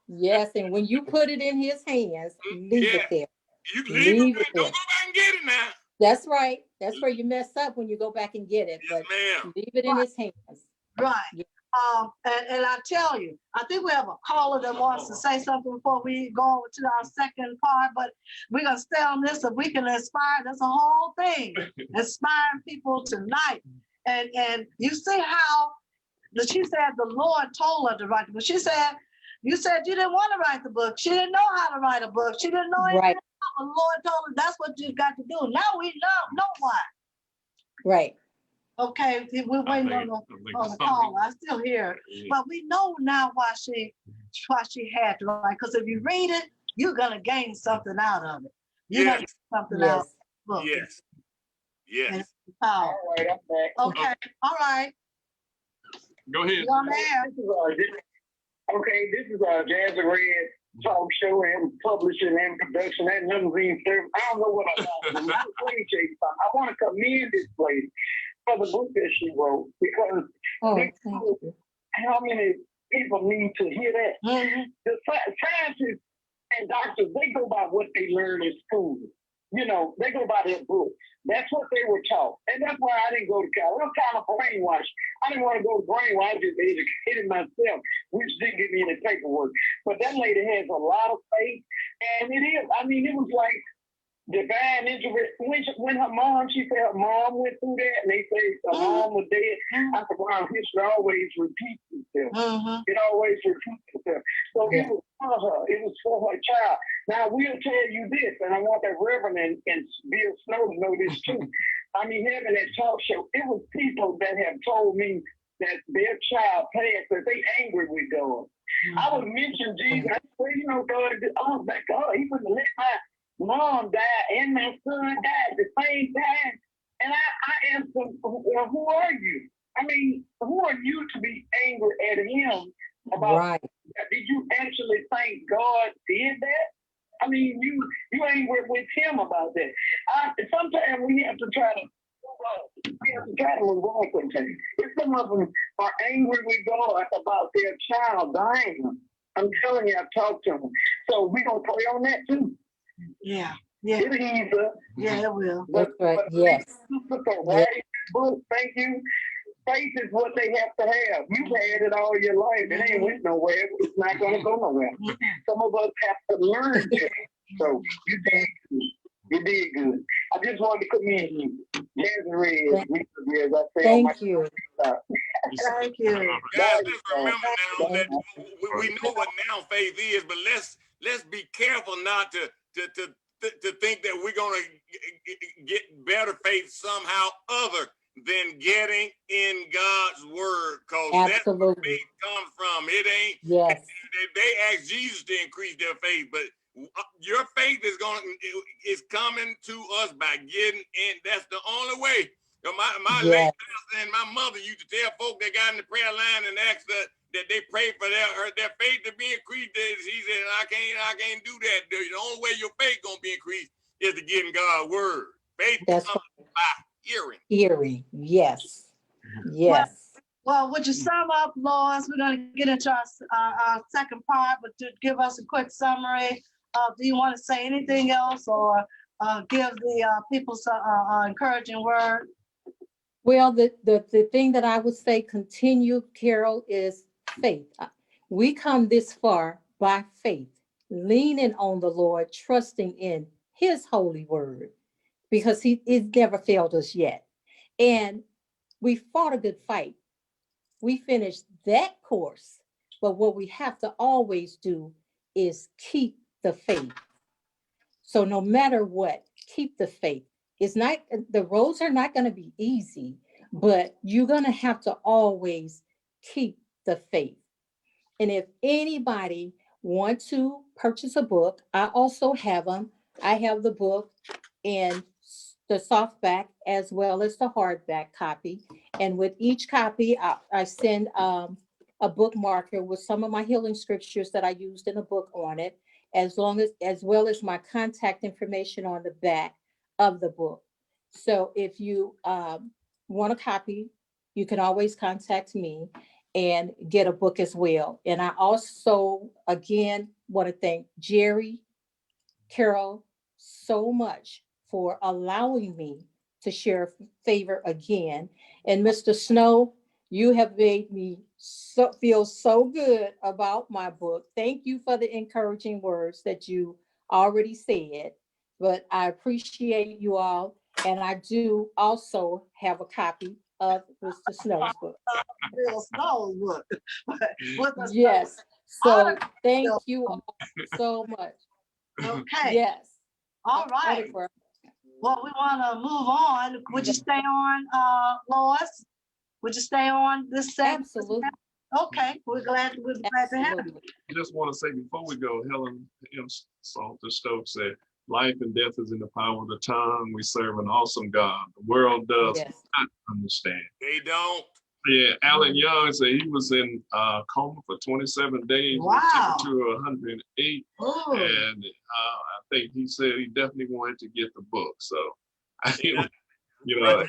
Yes. And when you put it in His hands, leave Yeah, it there. you leave it Leave there. it Don't there. go back and get it now. That's right. That's where you mess up when you go back and get it. But Ma'am. leave it in His hands. Right. Yeah. And I tell you, I think we have a caller that wants to say something before we go over to our second part, but we're gonna stay on this. If we can inspire, that's a whole thing, inspiring people tonight. And you see how she said the Lord told her to write the book. She said, you said you didn't want to write the book. She didn't know how to write a book. She didn't know anything. Right. The Lord told her that's what you've got to do. Now we know why. Right. Okay, we're waiting on the call. I still hear it. But we know now why she had to write. Because if you read it, you're gonna gain something out of it. You're gonna get something out of Yes. the book. Yes. And Yes. it's powerful. All right, I'm back. Okay, all right. Go ahead. You're on there. This is Jazz and Red talk show and publishing and production and limousine service. I don't know what I'm talking about. I want to commend this lady for the book that she wrote because Oh, they thank know you. how many people need to hear that. Mhm. The scientists and doctors, they go by what they learn in school. They go by their book. That's what they were taught. And that's why I didn't go to college. I was kind of brainwashed. I didn't want to go to brainwash. I just educated myself, which didn't give me any paperwork. But that lady has a lot of faith. And it is. I mean, it was like divine interest. When her mom, she said her mom went through that, and they say her mom was dead. I said, wow, history always repeats itself. Mhm. It always repeats itself. So Yeah. it was for her. It was for her child. Now, we'll tell you this, and I want that Reverend and Bill Snow to know this too. I mean, having that talk show, it was people that have told me that their child passed, that they angry with God. I would mention Jesus. I said, you know, God, oh my God, he wouldn't let my mom die and my son die at the same time. And I asked him, well, who are you? I mean, who are you to be angry at him about? Right. Did you actually think God did that? I mean, you angry with him about that. Sometimes we have to try to move on from things. If some of them are angry with God about their child dying, I'm telling you, I've talked to them. So we're going to pray on that too. Yeah. Yeah. It is, Yeah, it will. That's right. Yes. Writing book, thank you. Faith is what they have to have. You've had it all your life. It ain't went nowhere. It's not going to go nowhere. Some of us have to learn to. So you did good. You did good. I just wanted to commend you. Thank you. Thank you. Guys, let's remember now that we know what now faith is, but let's be careful not to think that we're gonna get better faith somehow other than getting in God's word, because that's where faith comes from. It ain't. Yes. They asked Jesus to increase their faith, but your faith is coming to us by getting in. That's the only way. My late pastor and my mother used to tell folk that got in the prayer line and asked that they pray for their faith to be increased. He said, I can't do that. The only way your faith gonna be increased is to get in God's word. Faith comes by hearing. Hearing, yes, yes. Well, would you sum up, Lois? We're going to get into our second part, but to give us a quick summary. Do you want to say anything else or give the people some encouraging word? Well, the thing that I would say, continue, Carol, is faith. We come this far by faith, leaning on the Lord, trusting in his holy word, because it never failed us yet. And we fought a good fight. We finished that course. But what we have to always do is keep the faith. So no matter what, keep the faith. It's not, the roads are not going to be easy, but you're going to have to always keep the faith. And if anybody wants to purchase a book, I also have them. I have the book in the softback as well as the hardback copy. And with each copy, I send a bookmarker with some of my healing scriptures that I used in the book on it, as well as my contact information on the back of the book. So if you want a copy, you can always contact me and get a book as well. And I also, again, want to thank Jerry, Carol, so much for allowing me to share favor again. And Mr. Snow, you have made me feel so good about my book. Thank you for the encouraging words that you already said, but I appreciate you all. And I do also have a copy of Mr. Snow's book. Bill Snow's book. Yes. So thank you all so much. Okay. Yes. All right. Well, we want to move on. Would you stay on, Lois? Would you stay on this segment? Absolutely. Okay, we're glad to have you. I just want to say before we go, Helen M. Salter Stokes said, life and death is in the power of the tongue. We serve an awesome God. The world does not understand. They don't. Yeah, Alan Young said he was in coma for 27 days with temperature of 108. Ooh. And I think he said he definitely wanted to get the book. So, you know.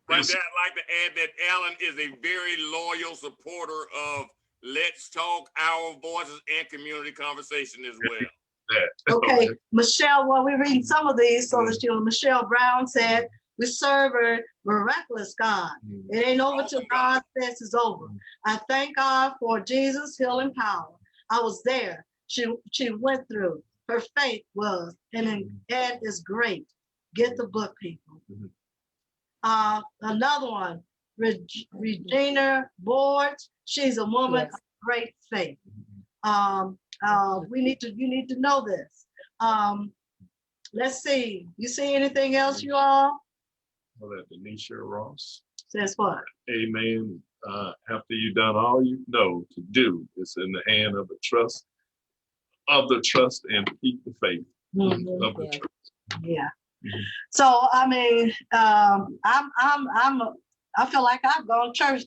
Right there, I'd like to add that Alan is a very loyal supporter of Let's Talk, Our Voices, and Community Conversation as well. Okay, Michelle, well, we're reading some of these so that Michelle Brown said, we serve a miraculous God. It ain't over till God says it's over. I thank God for Jesus' healing power. I was there. She went through. Her faith was, and is great. Get the book, people. Another one, Regina Board. She's a woman of great faith. You need to know this. Let's see. You see anything else, you all? Denisha Ross says what? Amen. after you've done all you know to do, it's in the hand of the trust and keep the faith Mhm. of the Yeah. trust. Yeah. Mhm. So I mean, I feel like I've gone to church.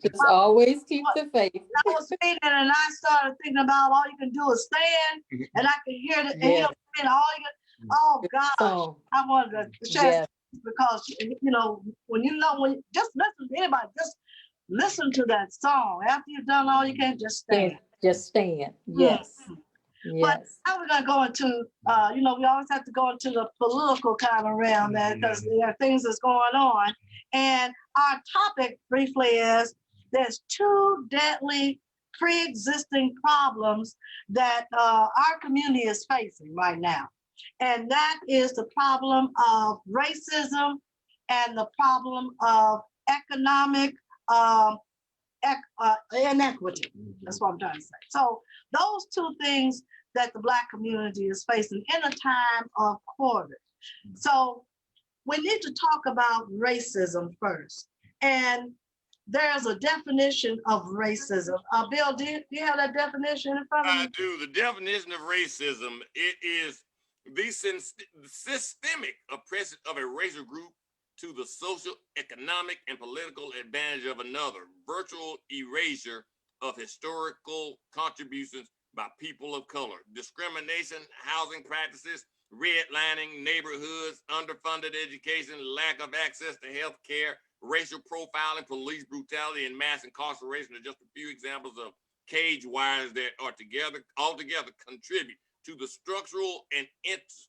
Just always keep the faith. I was reading and I started thinking about all you can do is stand, and I can hear the Yeah. and all you can, oh gosh, Song. I wanted to share Yeah. because when just listen to anybody, just listen to that song. After you've done all you can, just stand. Just stand. Yes. But Yes. now we're gonna go into, we always have to go into the political kind of realm there because there are things that's going on. And our topic briefly is there's two deadly pre-existing problems that our community is facing right now. And that is the problem of racism and the problem of economic inequity. That's what I'm trying to say. So those two things that the Black community is facing in a time of COVID. So we need to talk about racism first. And there's a definition of racism. Bill, do you have that definition in front of you? I do. The definition of racism, it is the systemic oppression of a racial group to the social, economic, and political advantage of another. Virtual erasure of historical contributions by people of color. Discrimination, housing practices, redlining neighborhoods, underfunded education, lack of access to health care, racial profiling, police brutality, and mass incarceration are just a few examples of cage wires that are altogether contribute to the structural and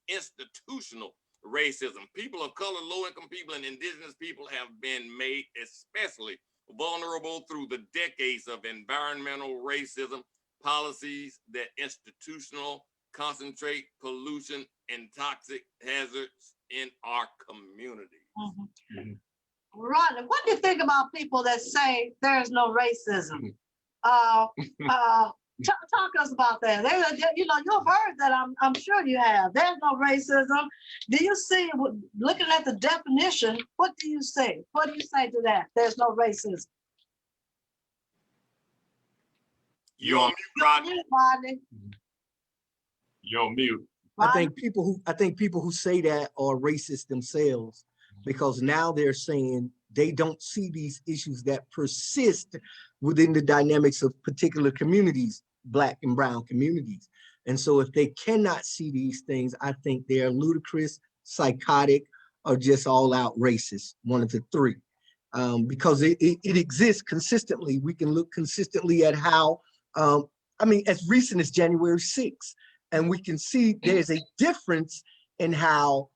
institutional racism. People of color, low-income people, and indigenous people have been made especially vulnerable through the decades of environmental racism, policies that institutional concentrate pollution and toxic hazards in our community. Mm-hmm. Rodney, what do you think about people that say there's no racism? Talk us about that. You've heard that. I'm sure you have. There's no racism. Do you see, looking at the definition, what do you say? What do you say to that? There's no racism. You're on mute, Rodney. You're on mute. I think people who say that are racist themselves, because now they're saying they don't see these issues that persist within the dynamics of particular communities, Black and brown communities. And so if they cannot see these things, I think they are ludicrous, psychotic, or just all out racist, one of the three. Because it exists consistently. We can look consistently at how, as recent as January 6th, and we can see there's a difference in how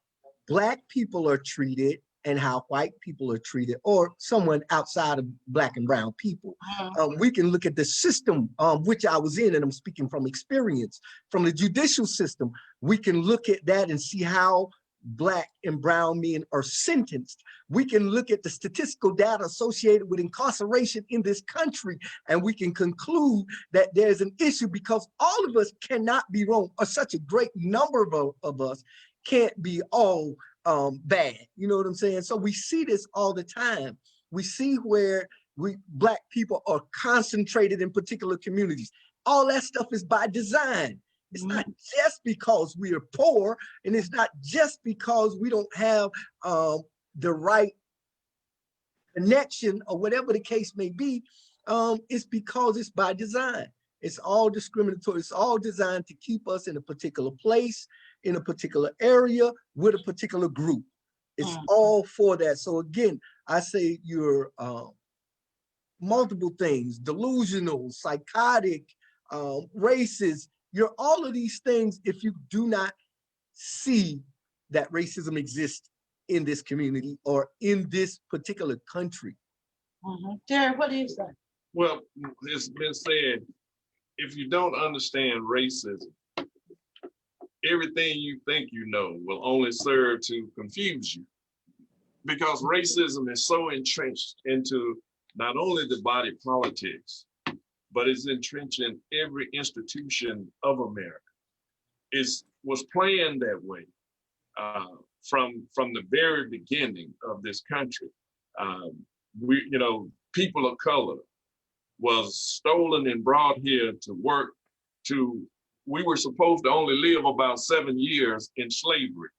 Black people are treated and how white people are treated, or someone outside of Black and brown people. We can look at the system which I was in, and I'm speaking from experience, from the judicial system. We can look at that and see how Black and brown men are sentenced. We can look at the statistical data associated with incarceration in this country, and we can conclude that there's an issue, because all of us cannot be wrong, or such a great number of us can't be all bad. You know what I'm saying? So we see this all the time. We see where Black people are concentrated in particular communities. All that stuff is by design. It's not just because we are poor, and it's not just because we don't have the right connection, or whatever the case may be. It's because it's by design. It's all discriminatory. It's all designed to keep us in a particular place, in a particular area, with a particular group. It's all for that. So again, I say you're multiple things: delusional, psychotic, racist. You're all of these things if you do not see that racism exists in this community or in this particular country. Jerry, what do you say? Well, it's been said, if you don't understand racism, everything you think you know will only serve to confuse you. Because racism is so entrenched into not only the body politics, but it's entrenched in every institution of America. It was planned that way from the very beginning of this country. we, people of color was stolen and brought here to work we were supposed to only live about 7 years in slavery.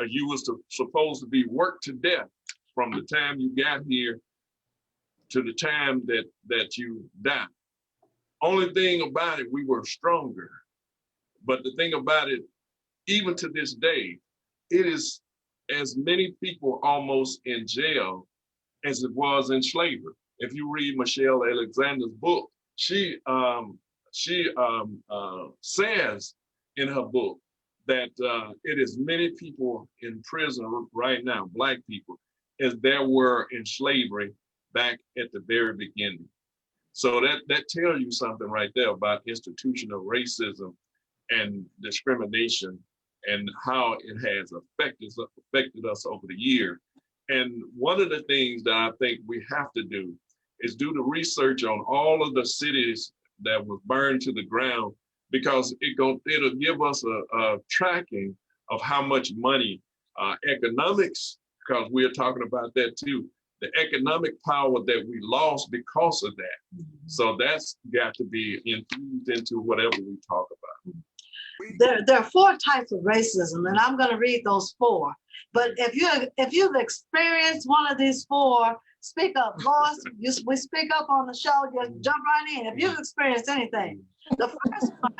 You was supposed to be worked to death from the time you got here to the time that you died. Only thing about it, we were stronger. But the thing about it, even to this day, it is as many people almost in jail as it was in slavery. If you read Michelle Alexander's book, she says in her book that it is many people in prison right now, Black people, as there were in slavery back at the very beginning. So that tells you something right there about institutional racism and discrimination and how it has affected us over the years. And one of the things that I think we have to do is do the research on all of the cities that was burned to the ground, because it'll give us a tracking of how much money, economics, because we're talking about that too, the economic power that we lost because of that. So that's got to be infused into whatever we talk about. There are 4 types of racism, and I'm going to read those 4. But if you've experienced one of these 4, speak up. Lois, we speak up on the show, just jump right in. If you've experienced anything. The first one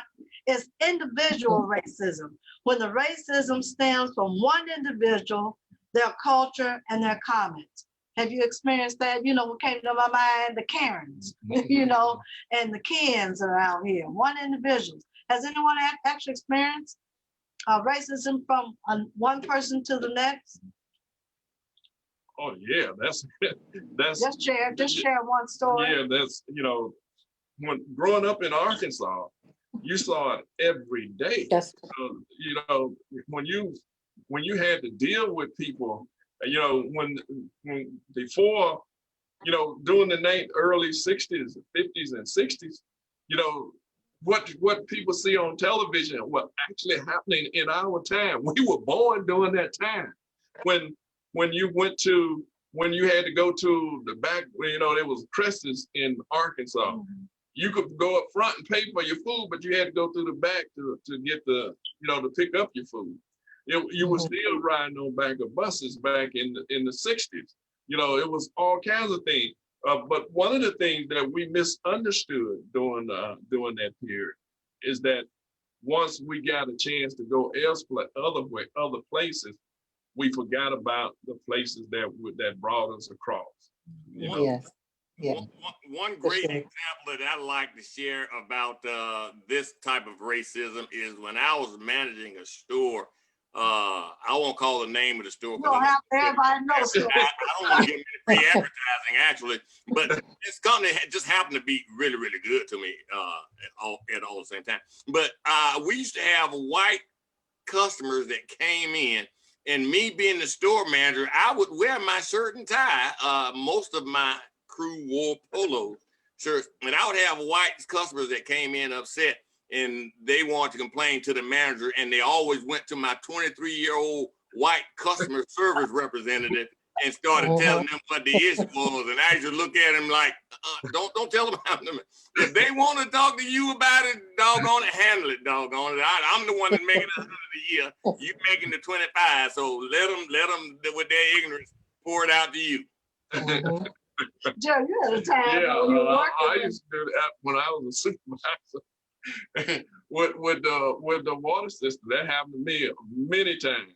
is individual racism, when the racism stems from one individual, their culture, and their comments. Have you experienced that? What came to my mind, the Karens, and the Kens around here, one individual. Has anyone actually experienced racism from one person to the next? Oh yeah, that's Just share one story. Yeah, that's when growing up in Arkansas, you saw it every day. Yes. When you had to deal with people, when before, during the early 60s, 50s, and 60s, what people see on television, what actually happening in our time. We were born during that time. When you had to go to the back, there was Cresses in Arkansas. Mm-hmm. You could go up front and pay for your food, but you had to go through the back to get to pick up your food. You were still riding on back of buses back in the 60s. It was all kinds of things. But one of the things that we misunderstood during that period is that once we got a chance to go other places, we forgot about the places that brought us across. Yes. Yeah. One great example that I like to share about this type of racism is when I was managing a store. I won't call the name of the store. Everybody knows. I don't want to get free advertising, actually, but this company just happened to be really, really good to me at all the same time. But we used to have white customers that came in, and me being the store manager, I would wear my shirt and tie. Most of my crew wore polo shirts, and I would have white customers that came in upset, and they wanted to complain to the manager, and they always went to my 23-year-old white customer service representative and started telling them what the issue was. And I used to look at them like, don't tell them about them. If they want to talk to you about it, doggone it, handle it, doggone it. I'm the one that's making 100 a year. You making the 25. So let them with their ignorance pour it out to you. Joe, you had a time when you were working. I used to do that when I was a supervisor. with the water system. That happened to me many times.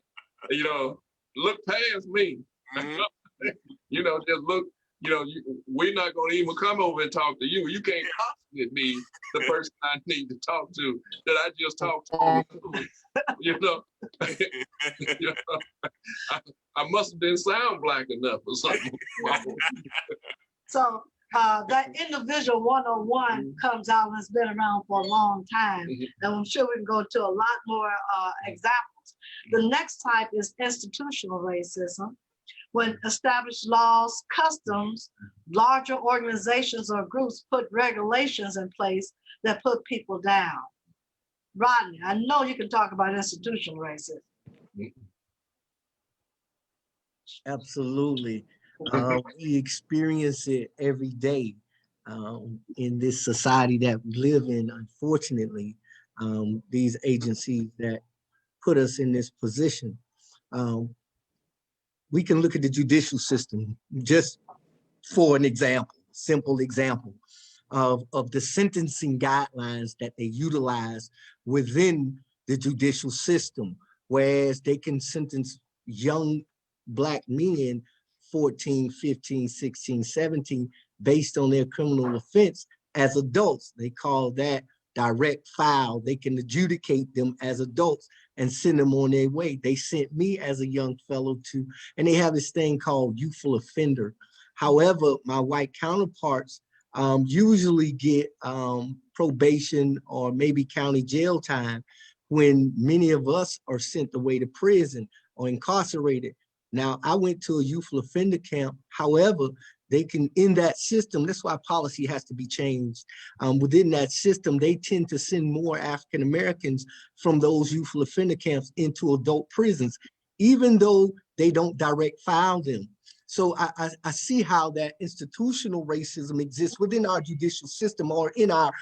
Look past me. Mm-hmm. Just look. We're not going to even come over and talk to you. You can't compliment me, the person I need to talk to, that I just talked to. I must have didn't sound Black enough or something. So that individual 101 comes out and has been around for a long time. And I'm sure we can go to a lot more examples. The next type is institutional racism, when established laws, customs, larger organizations or groups put regulations in place that put people down. Rodney, I know you can talk about institutional racism. Absolutely. We experience it every day in this society that we live in. Unfortunately, these agencies that put us in this position. We can look at the judicial system just for an example, simple example of the sentencing guidelines that they utilize within the judicial system, whereas they can sentence young Black men 14, 15, 16, 17 based on their criminal offense as adults. They call that direct file. They can adjudicate them as adults and send them on their way. They sent me as a young fellow to, and they have this thing called youthful offender. However, my white counterparts usually get probation or maybe county jail time when many of us are sent away to prison or incarcerated. Now, I went to a youthful offender camp. However, they can, in that system, that's why policy has to be changed. Within that system, they tend to send more African Americans from those youthful offender camps into adult prisons, even though they don't direct file them. So I see how that institutional racism exists within our judicial system or in our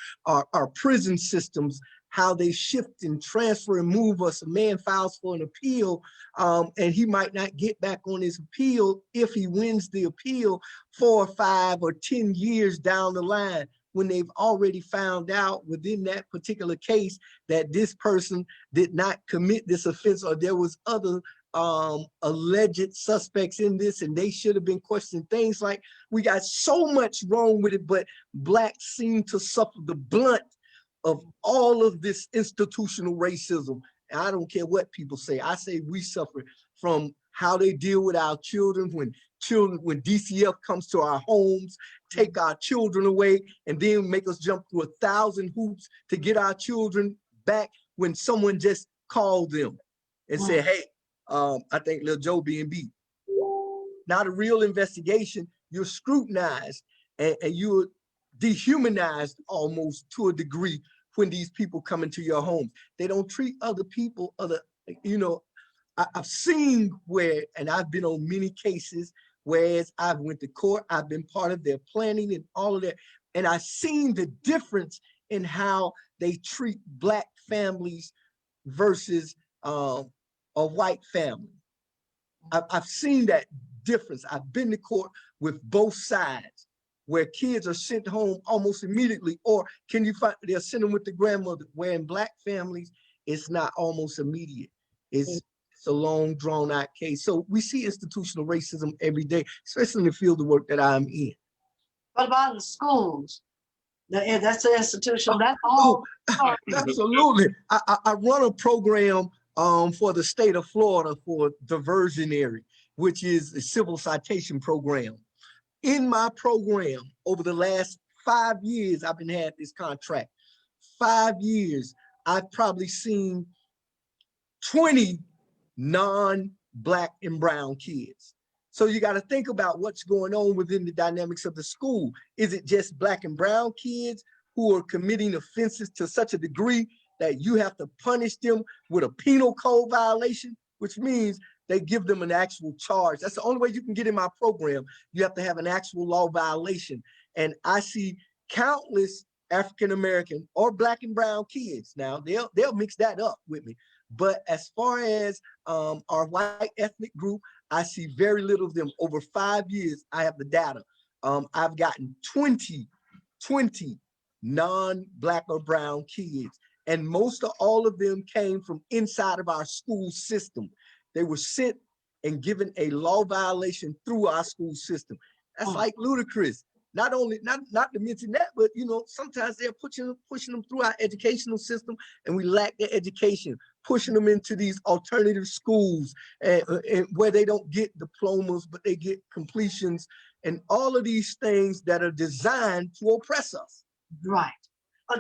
prison systems, how they shift and transfer and move us. A man files for an appeal and he might not get back on his appeal if he wins the appeal 4 or 5 or 10 years down the line, when they've already found out within that particular case that this person did not commit this offense or there was other alleged suspects in this and they should have been questioned. Things like, we got so much wrong with it, but Blacks seem to suffer the blunt of all of this institutional racism. And I don't care what people say. I say we suffer from how they deal with our children, when DCF comes to our homes, take our children away, and then make us jump through 1,000 hoops to get our children back when someone just called them and said, hey, I think little Joe being beat. Not a real investigation. You're scrutinized and you're dehumanized almost to a degree when these people come into your homes. They don't treat other people, I've seen where, and I've been on many cases, whereas I've went to court, I've been part of their planning and all of that. And I've seen the difference in how they treat Black families versus a white family. I've seen that difference. I've been to court with both sides, where kids are sent home almost immediately, or can you find they're sent them with the grandmother, where in Black families, it's not almost immediate. It's a long drawn out case. So we see institutional racism every day, especially in the field of work that I'm in. What about in the schools? That's an institution. That's all. Absolutely. I run a program for the state of Florida for diversionary, which is a civil citation program. In my program, over the last 5 years, I've been had this contract. 5 years, I've probably seen 20 non-Black and brown kids. So you got to think about what's going on within the dynamics of the school. Is it just Black and brown kids who are committing offenses to such a degree that you have to punish them with a penal code violation, which means they give them an actual charge? That's the only way you can get in my program. You have to have an actual law violation. And I see countless African-American or Black and brown kids. Now they'll mix that up with me. But as far as our white ethnic group, I see very little of them. Over 5 years, I have the data. I've gotten 20 non-Black or brown kids. And most of all of them came from inside of our school system. They were sent and given a law violation through our school system. That's like ludicrous. Not to mention that, but sometimes they're pushing them through our educational system, and we lack their education, pushing them into these alternative schools and where they don't get diplomas, but they get completions, and all of these things that are designed to oppress us. Right.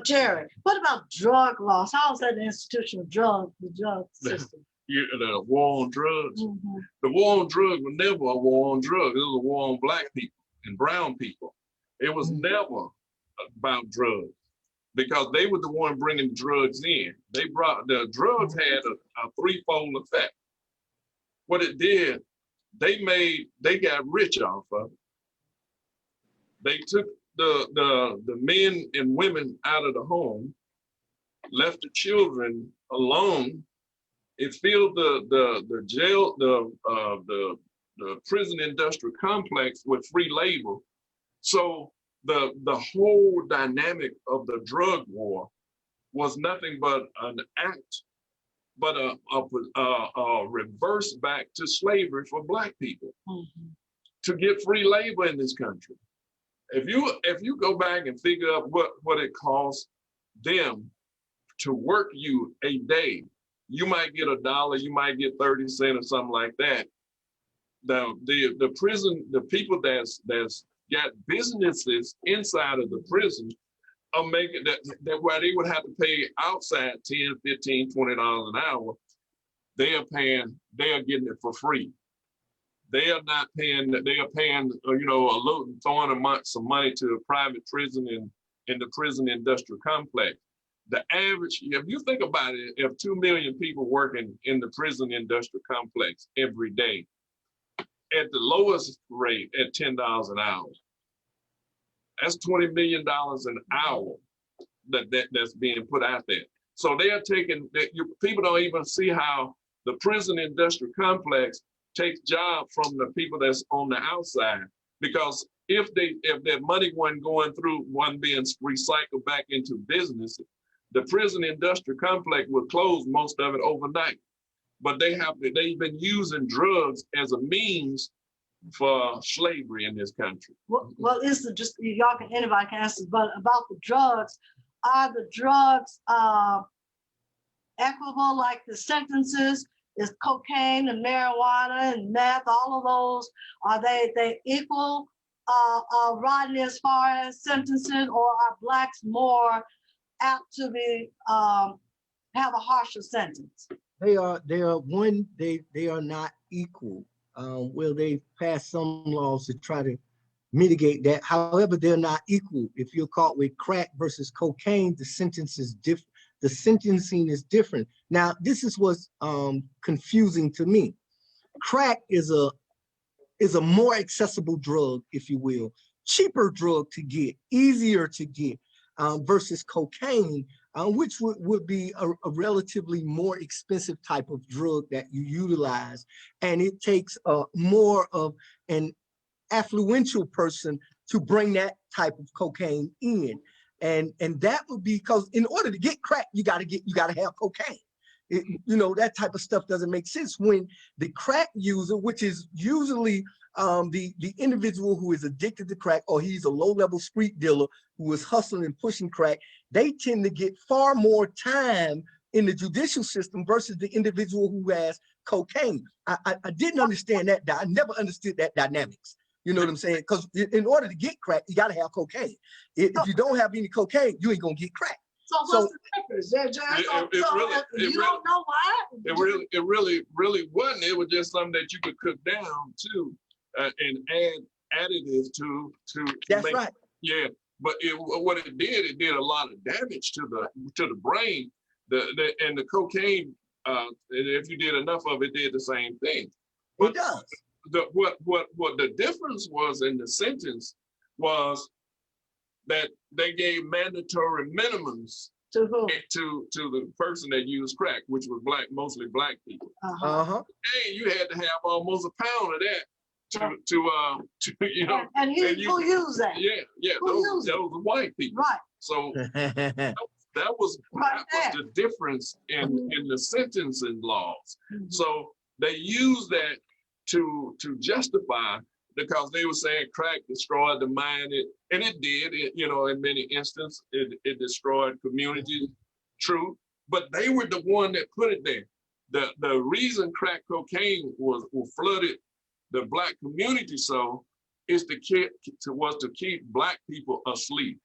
Jerry, what about drug laws? How is that an institution of the drug system? The war on drugs. Mm-hmm. The war on drugs was never a war on drugs. It was a war on Black people and brown people. It was never about drugs, because they were the one bringing drugs in. They brought the drugs had a threefold effect. What it did, they got rich off of it. They took the men and women out of the home, left the children alone. It filled the jail, the prison industrial complex with free labor. So the whole dynamic of the drug war was nothing but an act, but a reverse back to slavery for Black people to get free labor in this country. If you go back and figure out what it costs them to work you a day, you might get $1, you might get 30 cents or something like that. The prison, the people that's got businesses inside of the prison are making that where they would have to pay outside $10, $15, $20 an hour, they are getting it for free. They are not paying, they are paying, a little, throwing some money to a private prison in the prison industrial complex. The average, if you think about it, if 2 million people working in the prison industrial complex every day, at the lowest rate at $10 an hour, that's $20 million an hour that's being put out there. So they are taking, people don't even see how the prison industrial complex takes jobs from the people that's on the outside, because if that money wasn't being recycled back into business, the prison industrial complex would close most of it overnight. But they've been using drugs as a means for slavery in this country. Well, anybody can answer, but about the drugs, are the drugs equitable, like the sentences? Is cocaine and marijuana and meth, all of those, are they equal, Rodney, as far as sentencing, or are Blacks more apt to be have a harsher sentence? They are not equal. Well, they passed some laws to try to mitigate that. However, they're not equal. If you're caught with crack versus cocaine, the sentence is different. The sentencing is different. Now, this is what's confusing to me. Crack is a more accessible drug, if you will, cheaper drug to get, easier to get, versus cocaine, which would be a relatively more expensive type of drug that you utilize. And it takes more of an affluential person to bring that type of cocaine in. And that would be because in order to get crack, you gotta have cocaine. That type of stuff doesn't make sense when the crack user, which is usually the individual who is addicted to crack, or he's a low-level street dealer who is hustling and pushing crack, they tend to get far more time in the judicial system versus the individual who has cocaine. I didn't understand that. I never understood that dynamics. You know what I'm saying? Because in order to get crack, you got to have cocaine. If you don't have any cocaine, you ain't gonna get crack. So what's the difference? You don't know why? It really wasn't. It was just something that you could cook down too, and add additives to That's make, right. Yeah, but what it did a lot of damage to the brain. And the cocaine, if you did enough of it, did the same thing. But it does. What the difference was in the sentence was that they gave mandatory minimums to who? To the person that used crack, which was mostly black people. Hey, you had to have almost a pound of that to And who used that? Yeah, those were white people. Right. So that was the difference in the sentencing laws. So they used that to justify, because they were saying crack destroyed the mind, and it did. In many instances, it destroyed communities. True, but they were the one that put it there. The reason crack cocaine was flooded the black community is to keep black people asleep,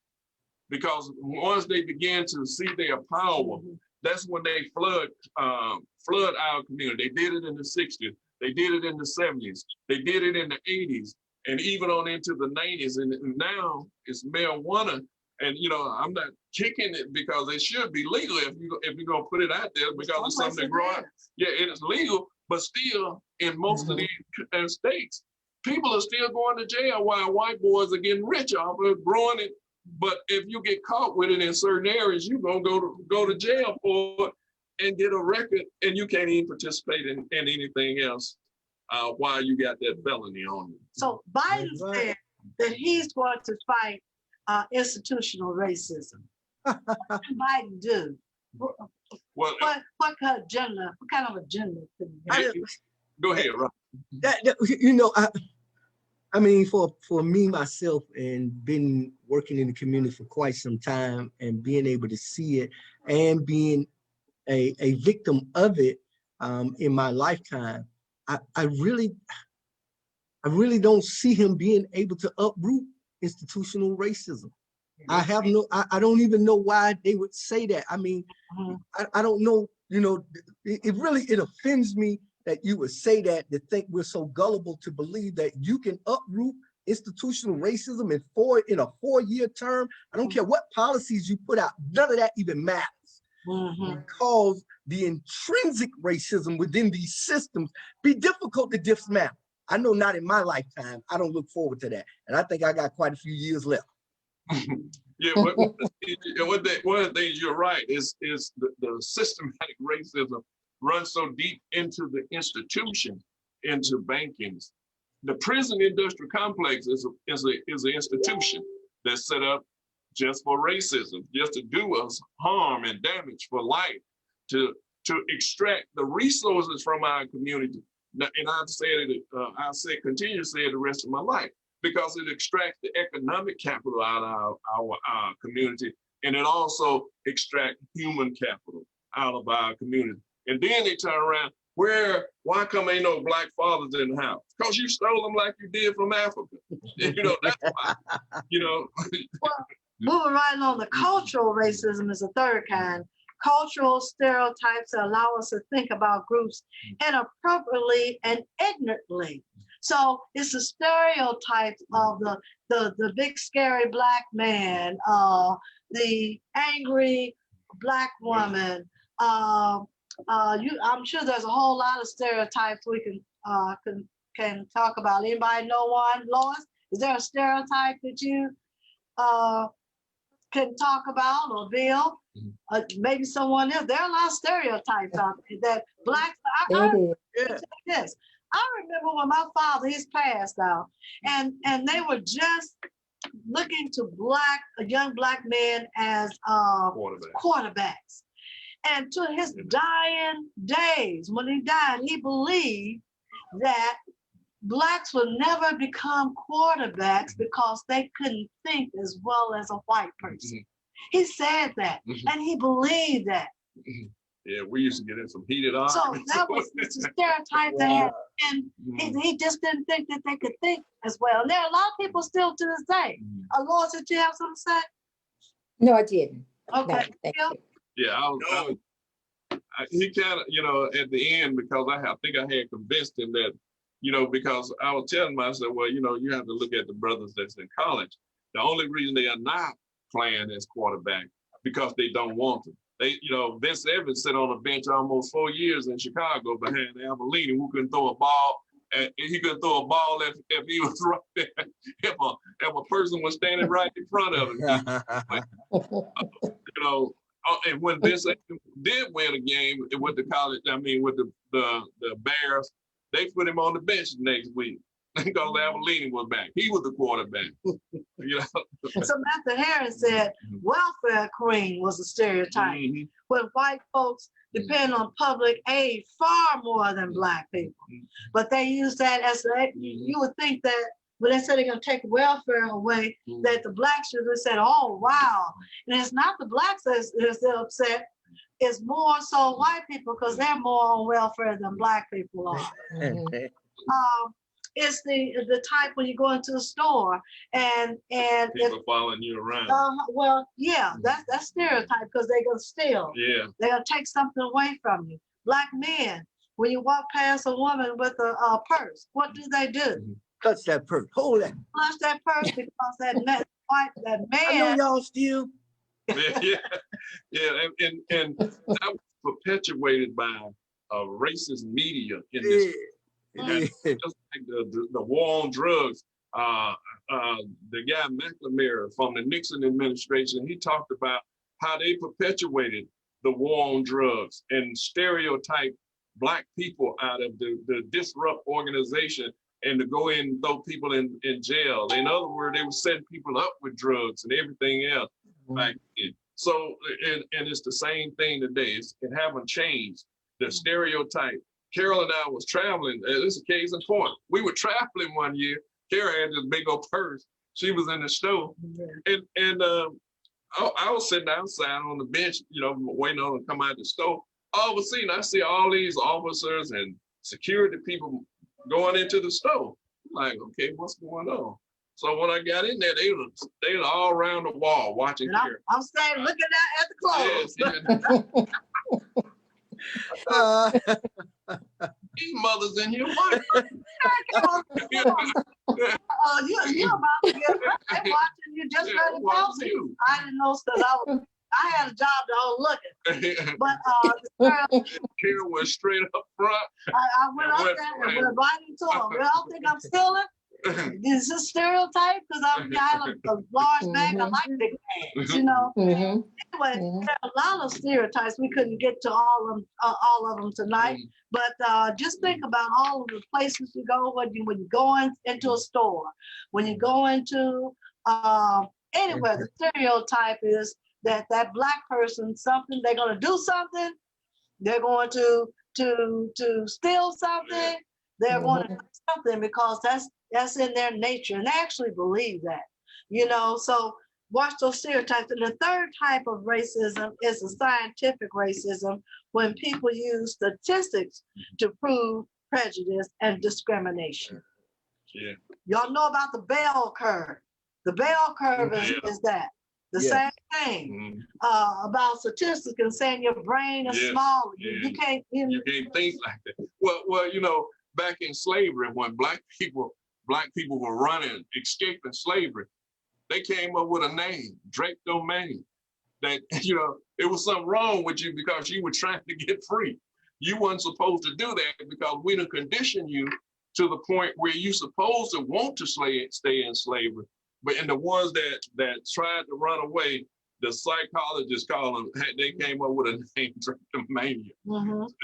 because once they began to see their power, that's when they flood our community. They did it in the 60s. They did it in the 70s. They did it in the 80s, and even on into the 90s. And now it's marijuana. And I'm not kicking it, because it should be legal if you're gonna put it out there, because it's something that grows. Yeah, it is legal, But still, in most of these states, people are still going to jail while white boys are getting rich off of growing it. But if you get caught with it in certain areas, you're gonna go to jail for it and get a record, and you can't even participate in anything else while you got that felony on you. So Biden said that he's going to fight institutional racism. What can Biden do? Well, What kind of agenda? What kind of agenda? Go ahead, Rob. You know, I mean, for me, myself, and been working in the community for quite some time and being able to see it and being a victim of it in my lifetime, I really don't see him being able to uproot institutional racism. I don't even know why they would say that. I mean, I don't know, you know, it offends me that you would say that, to think we're so gullible to believe that you can uproot institutional racism in a 4-year term. I don't care what policies you put out, none of that even matters. Because the intrinsic racism within these systems be difficult to dismantle. I know not in my lifetime. I don't look forward to that. And I think I got quite a few years left. Yeah, one of the things you're right is the systematic racism runs so deep into the institution, into bankings. The prison industrial complex is an institution that's set up just for racism, just to do us harm and damage for life, to extract the resources from our community. And I've said it, I continue to say it the rest of my life, because it extracts the economic capital out of our community, and it also extracts human capital out of our community. And then they turn around, why come ain't no black fathers in the house? Because you stole them like you did from Africa. You know, that's why, you know. Well, moving right on, the cultural racism is a third kind. Cultural stereotypes that allow us to think about groups inappropriately and ignorantly. So it's the stereotypes of the big scary black man, the angry black woman. I'm sure there's a whole lot of stereotypes we can talk about. Anybody know one? Lois, is there a stereotype that you can talk about, or Bill? Maybe someone else. There are a lot of stereotypes out there that blacks. Yes. I remember when my father, he's passed now, and they were just looking to young black men as quarterbacks. And to his dying days, when he died, he believed that blacks would never become quarterbacks because they couldn't think as well as a white person. He said that, and he believed that. Yeah, we used to get in some heated arguments. So that was the stereotype they had, and he just didn't think that they could think as well. And there are a lot of people still to this day. Lois, did you have something to say? No, I didn't. Okay. No, Yeah, he kind of, you know, at the end, because I think I had convinced him that, you know, because I was telling myself, well, you know, you have to look at the brothers that's in college. The only reason they are not playing as quarterback because they don't want to. They, you know, Vince Evans sat on a bench almost 4 years in Chicago behind Abilene, who couldn't throw a ball. And he couldn't throw a ball if he was right there. If a person was standing right in front of him. You know, and when Vince did win a game with the college, I mean, with the Bears, they put him on the bench next week because Abilene was back. He was the quarterback. You know? So Matthew Harris said welfare queen was a stereotype. When white folks depend on public aid far more than black people. But they use that as you would think that when they said they're going to take welfare away, that the blacks should have said, oh, wow. And it's not the blacks that's upset. It's more so white people because they're more on welfare than black people are. It's the type when you go into the store and people following you around. Well, yeah, that's stereotype because they're gonna steal. Yeah, they're gonna take something away from you. Black men, when you walk past a woman with a purse, what do they do? Clutch that purse. Hold that. Clutch that purse because that man. I know y'all steal. Yeah, and that was perpetuated by racist media in this. And just like the war on drugs, the guy McNamara from the Nixon administration, he talked about how they perpetuated the war on drugs and stereotype Black people out of the disrupt organization and to go in and throw people in jail. In other words, they would set people up with drugs and everything else back then. So, and it's the same thing today. It haven't changed. The stereotype. Carol and I was traveling. This is a case in point. We were traveling one year. Carol had this big old purse. She was in the store, and I was sitting outside on the bench, waiting on them to come out of the store. All of a sudden, I see all these officers and security people going into the store. I'm like, okay, what's going on? So when I got in there, they were all around the wall watching Carol. I'm saying, looking at the clothes. Yes. These mothers in here. What? You're about to get hurt. They're watching you just ready to post you. I didn't know because I had a job to hold looking. But Carol went straight up front. I went up there and went right into them. Y'all think I'm stealing? Is this stereotype? Because I have a large bag. I like big bags, Anyway, there are a lot of stereotypes. We couldn't get to all of them tonight. But just think about all of the places you go when you go into a store, when you go into anywhere. The stereotype is that Black person, they're going to do something. They're going to steal something. They're going to do something because that's in their nature, and they actually believe that, so watch those stereotypes. And the third type of racism is a scientific racism, when people use statistics to prove prejudice and discrimination. Yeah. Y'all know about the bell curve. The bell curve is that. The same thing about statistics and saying your brain is small. You can't think like that. Well, back in slavery, when black people were running, escaping slavery, they came up with a name, Drake Domain. That, it was something wrong with you because you were trying to get free. You weren't supposed to do that because we done conditioned you to the point where you supposed to want to stay in slavery. But in the ones that tried to run away, the psychologists they came up with a name, Draconomania,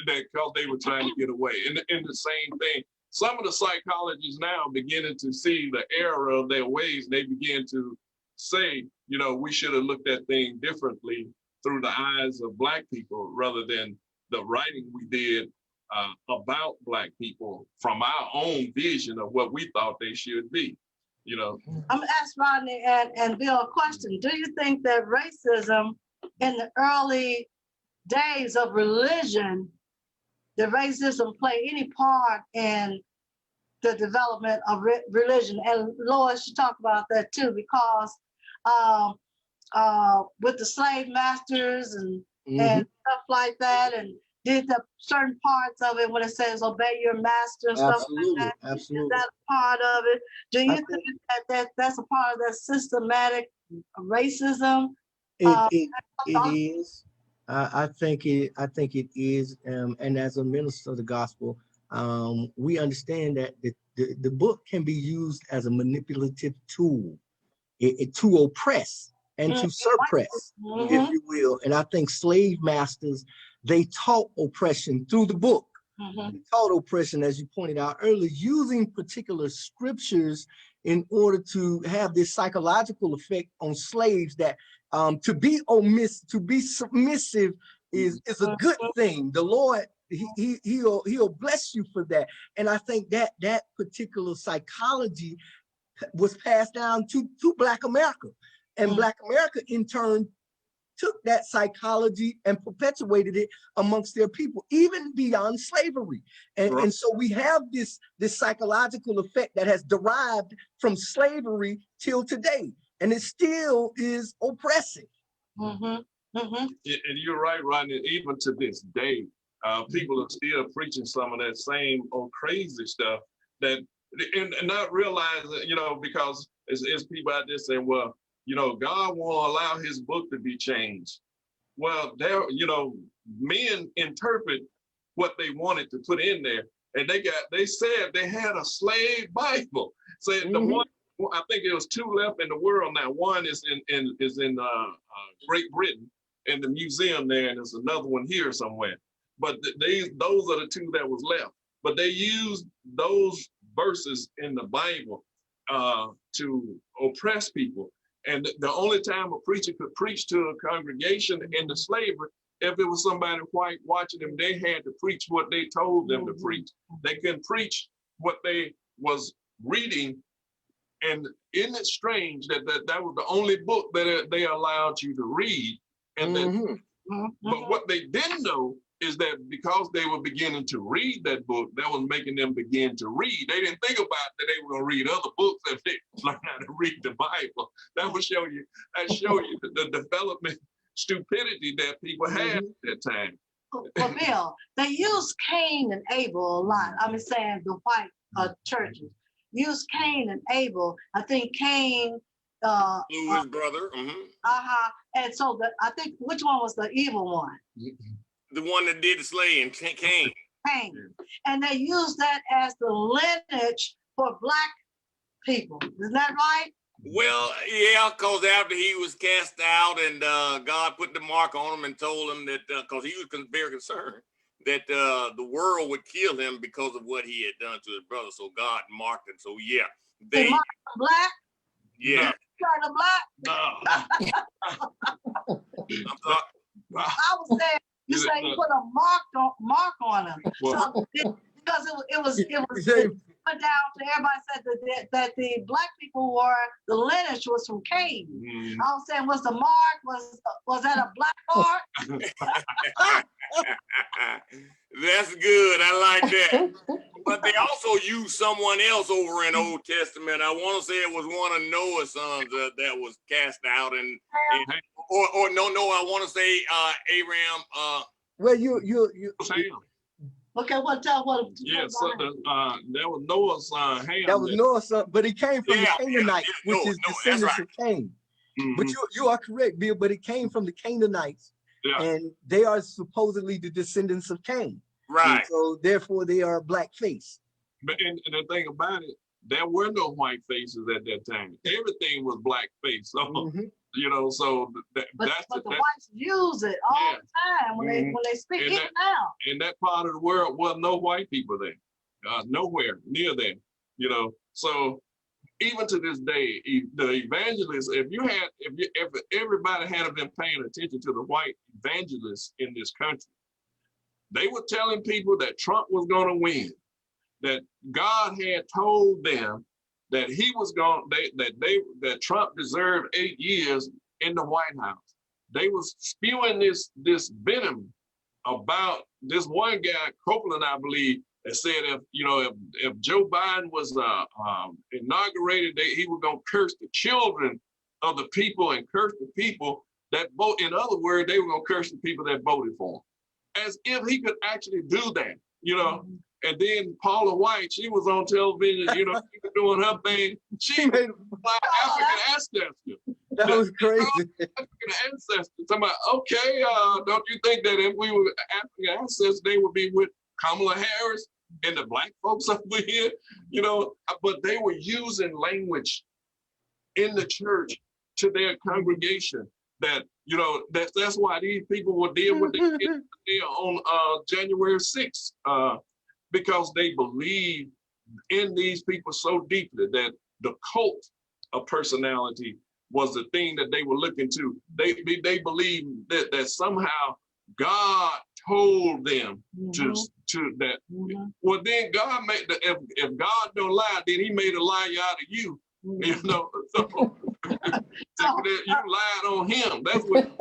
because they were trying to get away. And the same thing, some of the psychologists now beginning to see the error of their ways. They begin to say, we should have looked at things differently through the eyes of Black people rather than the writing we did about Black people from our own vision of what we thought they should be. I'm gonna ask Rodney and Bill a question. Do you think that racism in the early days of religion, did racism play any part in the development of religion? And Lois, you talk about that too, because with the slave masters and stuff like that, and did the certain parts of it when it says obey your master and stuff like that? Absolutely. Is that a part of it? Do you think that's a part of that systematic racism? It is. I think it is. And as a minister of the gospel, we understand that the book can be used as a manipulative tool to oppress and to suppress, if you will. And I think slave masters, they taught oppression through the book. They taught oppression, as you pointed out earlier, using particular scriptures in order to have this psychological effect on slaves that to be submissive is a good thing. The Lord, he'll bless you for that. And I think that particular psychology was passed down to Black America. And Black America in turn took that psychology and perpetuated it amongst their people, even beyond slavery. And so we have this psychological effect that has derived from slavery till today, and it still is oppressive. And you're right, Rodney, even to this day, people are still preaching some of that same old crazy stuff and not realizing, because it's people out there saying, well, God won't allow his book to be changed. Well, men interpret what they wanted to put in there. And they said they had a slave Bible. Said the one, I think there was 2 left in the world now. One is in Great Britain in the museum there, and there's another one here somewhere. But those are the 2 that was left. But they used those verses in the Bible to oppress people. And the only time a preacher could preach to a congregation in the slavery, if it was somebody white watching them, they had to preach what they told them to preach. They couldn't preach what they was reading. And isn't it strange that was the only book that they allowed you to read? And then, but what they didn't know is that because they were beginning to read that book, that was making them begin to read. They didn't think about that they were going to read other books if they learned how to read the Bible. That would show you the development stupidity that people had at that time. Well, Bill, they used Cain and Abel a lot. I'm saying the white churches used Cain and Abel. I think Cain Blew his brother. And so I think which one was the evil one? The one that did the slaying, Cain. Cain. And they used that as the lineage for Black people. Isn't that right? Well, yeah, because after he was cast out and God put the mark on him and told him that, because he was very concerned that the world would kill him because of what he had done to his brother. So God marked him. So yeah. They marked him Black? Yeah. Black? I'm talking. I was saying, you say you put a mark on him. So, because it was put down to everybody said that the Black people the lineage was from Cain. I was saying, was the mark, was that a black mark? That's good. I like that. But they also used someone else over in Old Testament. I want to say it was one of Noah's sons that was cast out, or no, I want to say Abraham. Well, you. Okay, what? Yeah, so that was Noah's son, Ham. That was Noah's son, but he came from the Canaanites, which is descendants of Cain. But you are correct, Bill, but it came from the Canaanites, and they are supposedly the descendants of Cain. Right. And so therefore they are blackface. But and the thing about it, there were no white faces at that time. Everything was blackface. So you know, so but the whites use it all the time when they speak it now. In that part of the world, was no white people there, nowhere near there. You know, so even to this day, the evangelists, if everybody had been paying attention to the white evangelists in this country, they were telling people that Trump was going to win, that God had told them that he was going, that Trump deserved 8 years in the White House. They was spewing this venom about this one guy, Copeland, I believe, that said if Joe Biden was inaugurated, he was going to curse the children of the people and curse the people that vote. In other words, they were going to curse the people that voted for him, as if he could actually do that, you know. And then Paula White, she was on television, you know, she was doing her thing. She made African ancestors. That was crazy. African ancestors. I'm like, okay, don't you think that if we were African ancestors, they would be with Kamala Harris and the Black folks over here, you know? But they were using language in the church to their congregation that, you know, that's why these people will deal with it on January 6th. Because they believe in these people so deeply that the cult of personality was the thing that they were looking to. They believe that somehow God told them to that. Well, then God made if God don't lie, then He made a liar out of you. You know, so you lied on Him. That's what.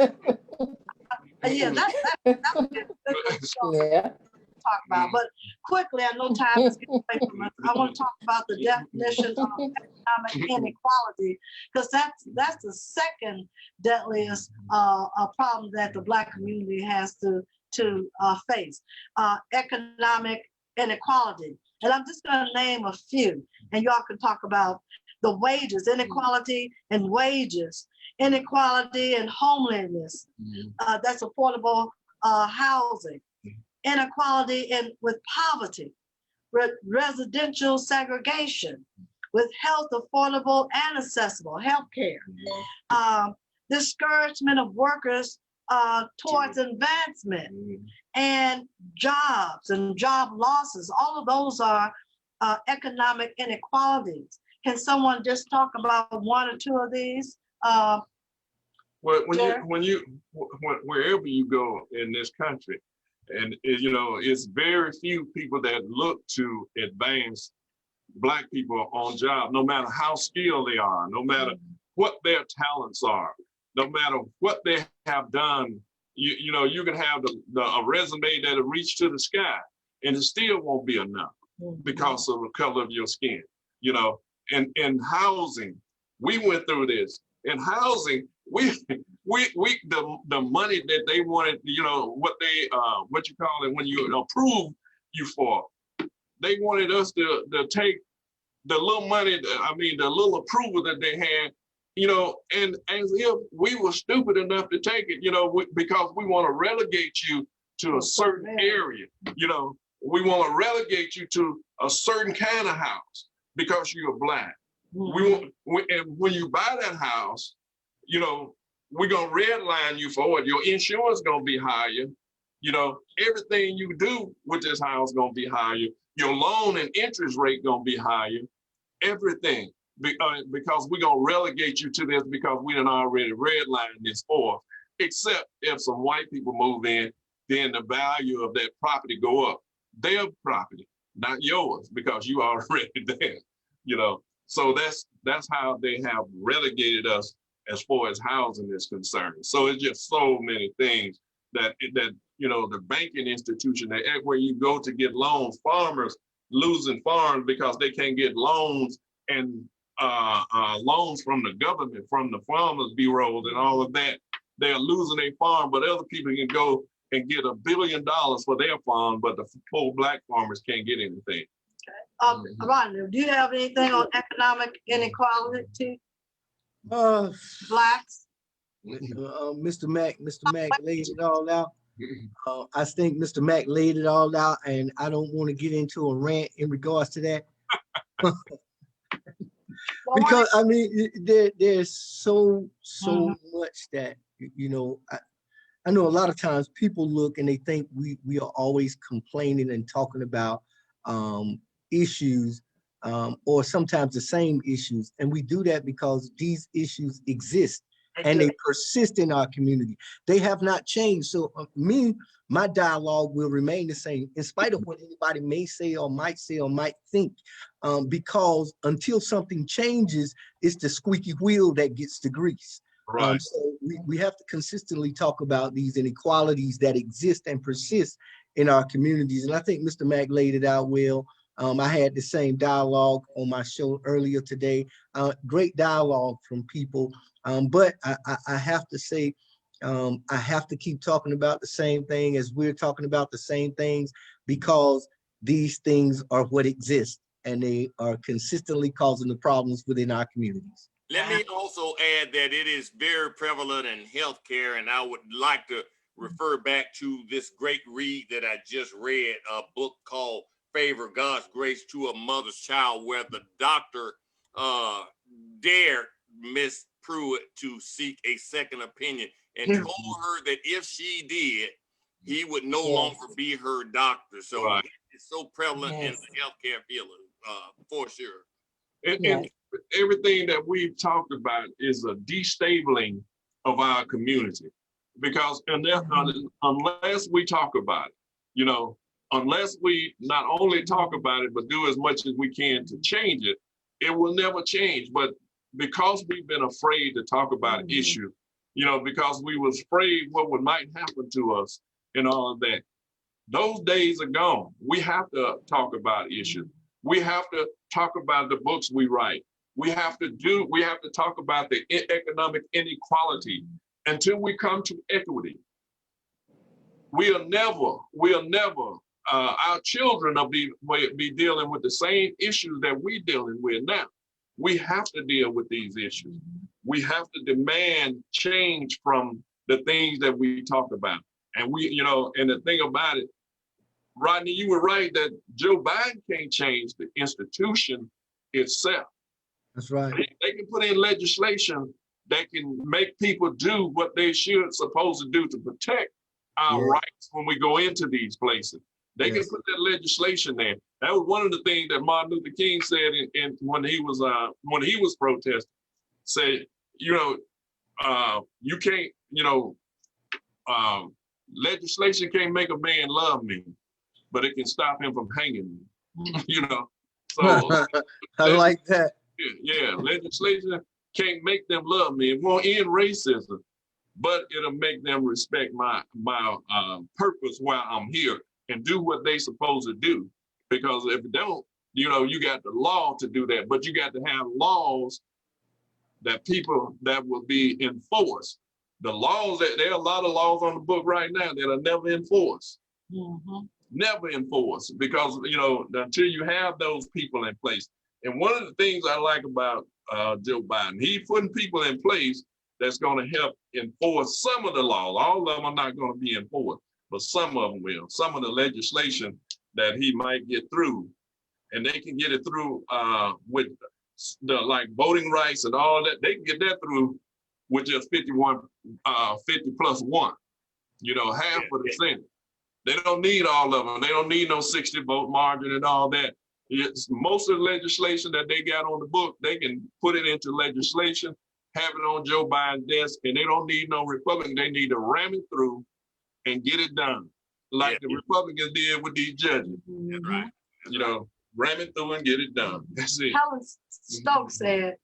Talk about, but quickly, I know time is getting away from us. I want to talk about the definition of economic inequality, because that's the second deadliest problem that the Black community has to face. Economic inequality, and I'm just going to name a few, and y'all can talk about the wages, inequality in wages, inequality in homelessness. That's affordable housing. inequality with poverty, with residential segregation, with health affordable and accessible health care, discouragement of workers towards advancement, and jobs and job losses. All of those are economic inequalities. Can someone just talk about one or two of these? Well, wherever you go in this country, and it's very few people that look to advance Black people on job, no matter how skilled they are, no matter what their talents are, no matter what they have done. You can have a resume that'll reach to the sky, and it still won't be enough because of the color of your skin. And in housing, we went through this. In housing, the money that they wanted, what you call it when you approve you for, they wanted us to take the little money, the little approval that they had, and as if we were stupid enough to take it, because we want to relegate you to a certain area. We want to relegate you to a certain kind of house because you're Black. And when you buy that house, we're going to redline you for it. Your insurance going to be higher. Everything you do with this house going to be higher. Your loan and interest rate going to be higher. Everything. Because we're going to relegate you to this because we done already redlined this for us. Except if some white people move in, then the value of that property go up. Their property, not yours, because you are already there. So that's how they have relegated us as far as housing is concerned. So it's just so many things that the banking institution, where you go to get loans, farmers losing farms because they can't get loans, and loans from the government, from the Farmers Bureau and all of that. They're losing their farm, but other people can go and get $1 billion for their farm, but the poor Black farmers can't get anything. Rodney, do you have anything on economic inequality? Blacks? Mr. Mack laid it all out. I think Mr. Mack laid it all out, and I don't want to get into a rant in regards to that. Because there's so much that I know a lot of times people look and they think we are always complaining and talking about issues, or sometimes the same issues, and we do that because these issues exist and they persist in our community. They have not changed. So my dialogue will remain the same in spite of what anybody may say or might think, because until something changes, it's the squeaky wheel that gets the grease. Right. So we have to consistently talk about these inequalities that exist and persist in our communities. And I think Mr. Mack laid it out well. I had the same dialogue on my show earlier today. Great dialogue from people. But I have to say, I have to keep talking about the same thing as we're talking about the same things, because these things are what exist and they are consistently causing the problems within our communities. Let me also add that it is very prevalent in healthcare, and I would like to refer back to this great read that I just read, a book called Favor God's Grace to a Mother's Child, where the doctor dared Miss Pruitt to seek a second opinion and told her that if she did, he would no longer be her doctor. So it's so prevalent in the healthcare field, for sure. And everything that we've talked about is a destabling of our community, because unless we talk about it, unless we not only talk about it, but do as much as we can to change it, it will never change. But because we've been afraid to talk about issues, because we was afraid what might happen to us and all of that, those days are gone. We have to talk about issues. We have to talk about the books we write. We have to talk about the economic inequality until we come to equity. We'll never, our children will be dealing with the same issues that we're dealing with now. We have to deal with these issues. We have to demand change from the things that we talk about. And and the thing about it, Rodney, you were right that Joe Biden can't change the institution itself. That's right. They can put in legislation that can make people do what they should supposed to do to protect our rights when we go into these places. They can put that legislation there. That was one of the things that Martin Luther King said in when he was protesting. Say, you can't, legislation can't make a man love me, but it can stop him from hanging me. So I like that. yeah, legislation can't make them love me. It won't end racism, but it'll make them respect my purpose while I'm here and do what they supposed to do. Because if it don't, you got the law to do that, but you got to have laws that will be enforced. The laws there are a lot of laws on the book right now that are never enforced. Never enforced, because until you have those people in place. And one of the things I like about Joe Biden, he's putting people in place that's going to help enforce some of the laws. All of them are not going to be enforced, but some of them will. Some of the legislation that he might get through, and they can get it through with the voting rights and all that. They can get that through with just 50 plus one. Half of the Senate. They don't need all of them. They don't need no 60 vote margin and all that. Most of the legislation that they got on the book, they can put it into legislation, have it on Joe Biden's desk, and they don't need no Republican. They need to ram it through and get it done, like the Republicans did with these judges. That's right. Ram it through and get it done. That's it. Helen Stokes said,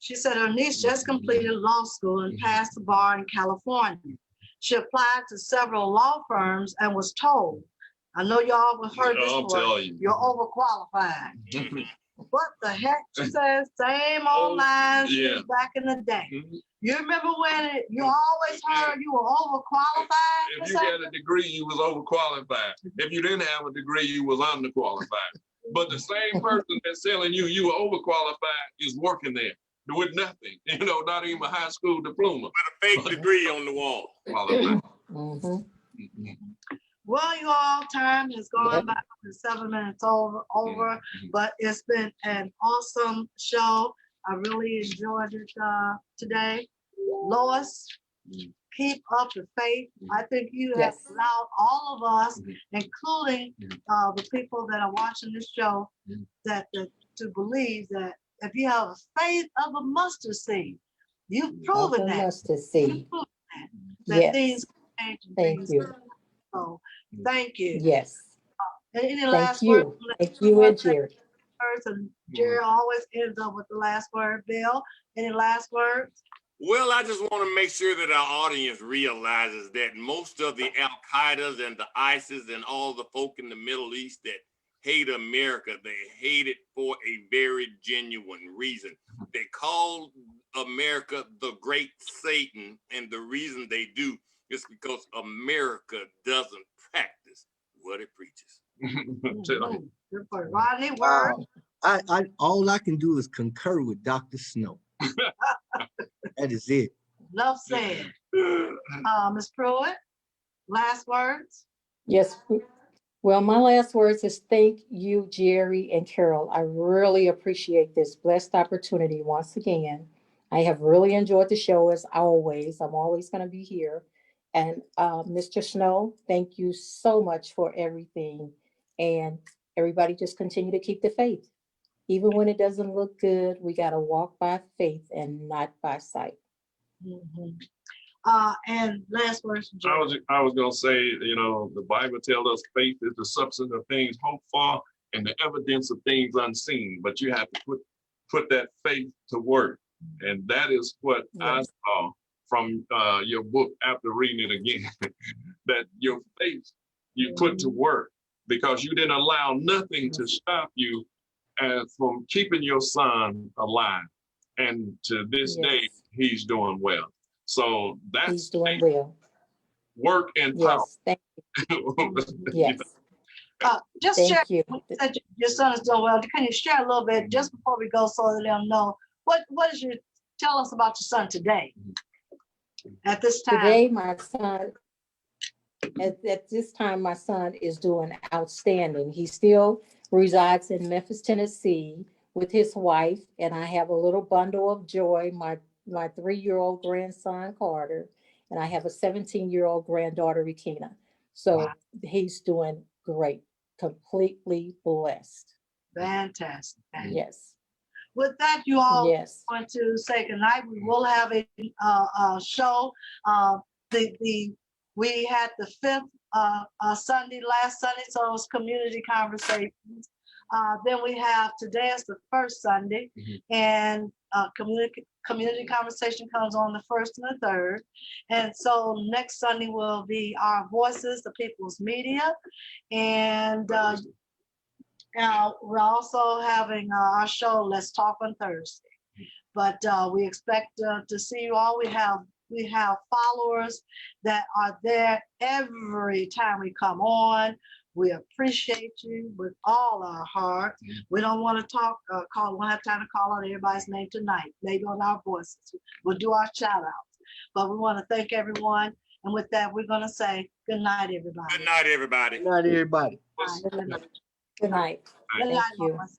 she said her niece just completed law school and passed the bar in California. She applied to several law firms and was told, I know y'all have heard this before, you're overqualified. What the heck? She says, same old lines back in the day. You remember when you always heard you were overqualified? If you had a degree, you was overqualified. If you didn't have a degree, you was underqualified. But the same person that's telling you were overqualified is working there with nothing, not even a high school diploma. With a fake degree on the wall. Well, you all, time has gone by, 7 minutes over, but it's been an awesome show. I really enjoyed it today. Lois, keep up the faith. I think you have allowed all of us, including the people that are watching this show, that to believe that if you have a faith of a mustard seed, you've proven that. Mustard seed. That things change. Thank you. So, thank you. Yes. Any last Thank you. words? Thank you and Jerry. And Jerry always ends up with the last word. Bill, any last words? Well, I just want to make sure that our audience realizes that most of the Al-Qaedas and the ISIS and all the folk in the Middle East that hate America, they hate it for a very genuine reason. They call America the great Satan, and the reason they do is because America doesn't practice what it preaches. Good for Rodney. Wow. I all I can do is concur with Dr. Snow. That is it. Love said. Ms. Pruitt, last words? Yes. Well, my last words is thank you, Jerry and Carol. I really appreciate this blessed opportunity once again. I have really enjoyed the show as always. I'm always going to be here. And Mr. Snow, thank you so much for everything. And everybody just continue to keep the faith. Even when it doesn't look good, we got to walk by faith and not by sight. And last words, Jerry. I was going to say, the Bible tells us faith is the substance of things hoped for and the evidence of things unseen. But you have to put that faith to work. And that is what I saw from your book after reading it again, that your faith you put to work, because you didn't allow nothing to stop you from keeping your son alive. And to this day, he's doing well. So that's he's doing well. Work and power. Thank you. Yes. Just thank share. You. Your son is doing well. Can you share a little bit just before we go, so that they'll know tell us about your son today? At this time. Today, my son at this time, my son is doing outstanding. He still resides in Memphis, Tennessee with his wife, and I have a little bundle of joy, my 3-year-old grandson, Carter, and I have a 17-year-old granddaughter, Rekina. So he's doing great, completely blessed. Fantastic. Yes, With that, you all yes. want to say goodnight. We will have a show. We had the 5th Sunday, last Sunday, so it was community conversations. Then we have today is the 1st Sunday, and community conversation comes on the 1st and the 3rd. And so next Sunday will be our voices, the people's media, and we're also having our show, Let's Talk on Thursday. But we expect to see you all. We have followers that are there every time we come on. We appreciate you with all our heart. We don't want to we don't have time to call out everybody's name tonight. Maybe on our voices. We'll do our shout outs. But we want to thank everyone. And with that, we're going to say good night, everybody. Good night, everybody. Good night, everybody. Good night. Good night. Good Thank night, you. Lois.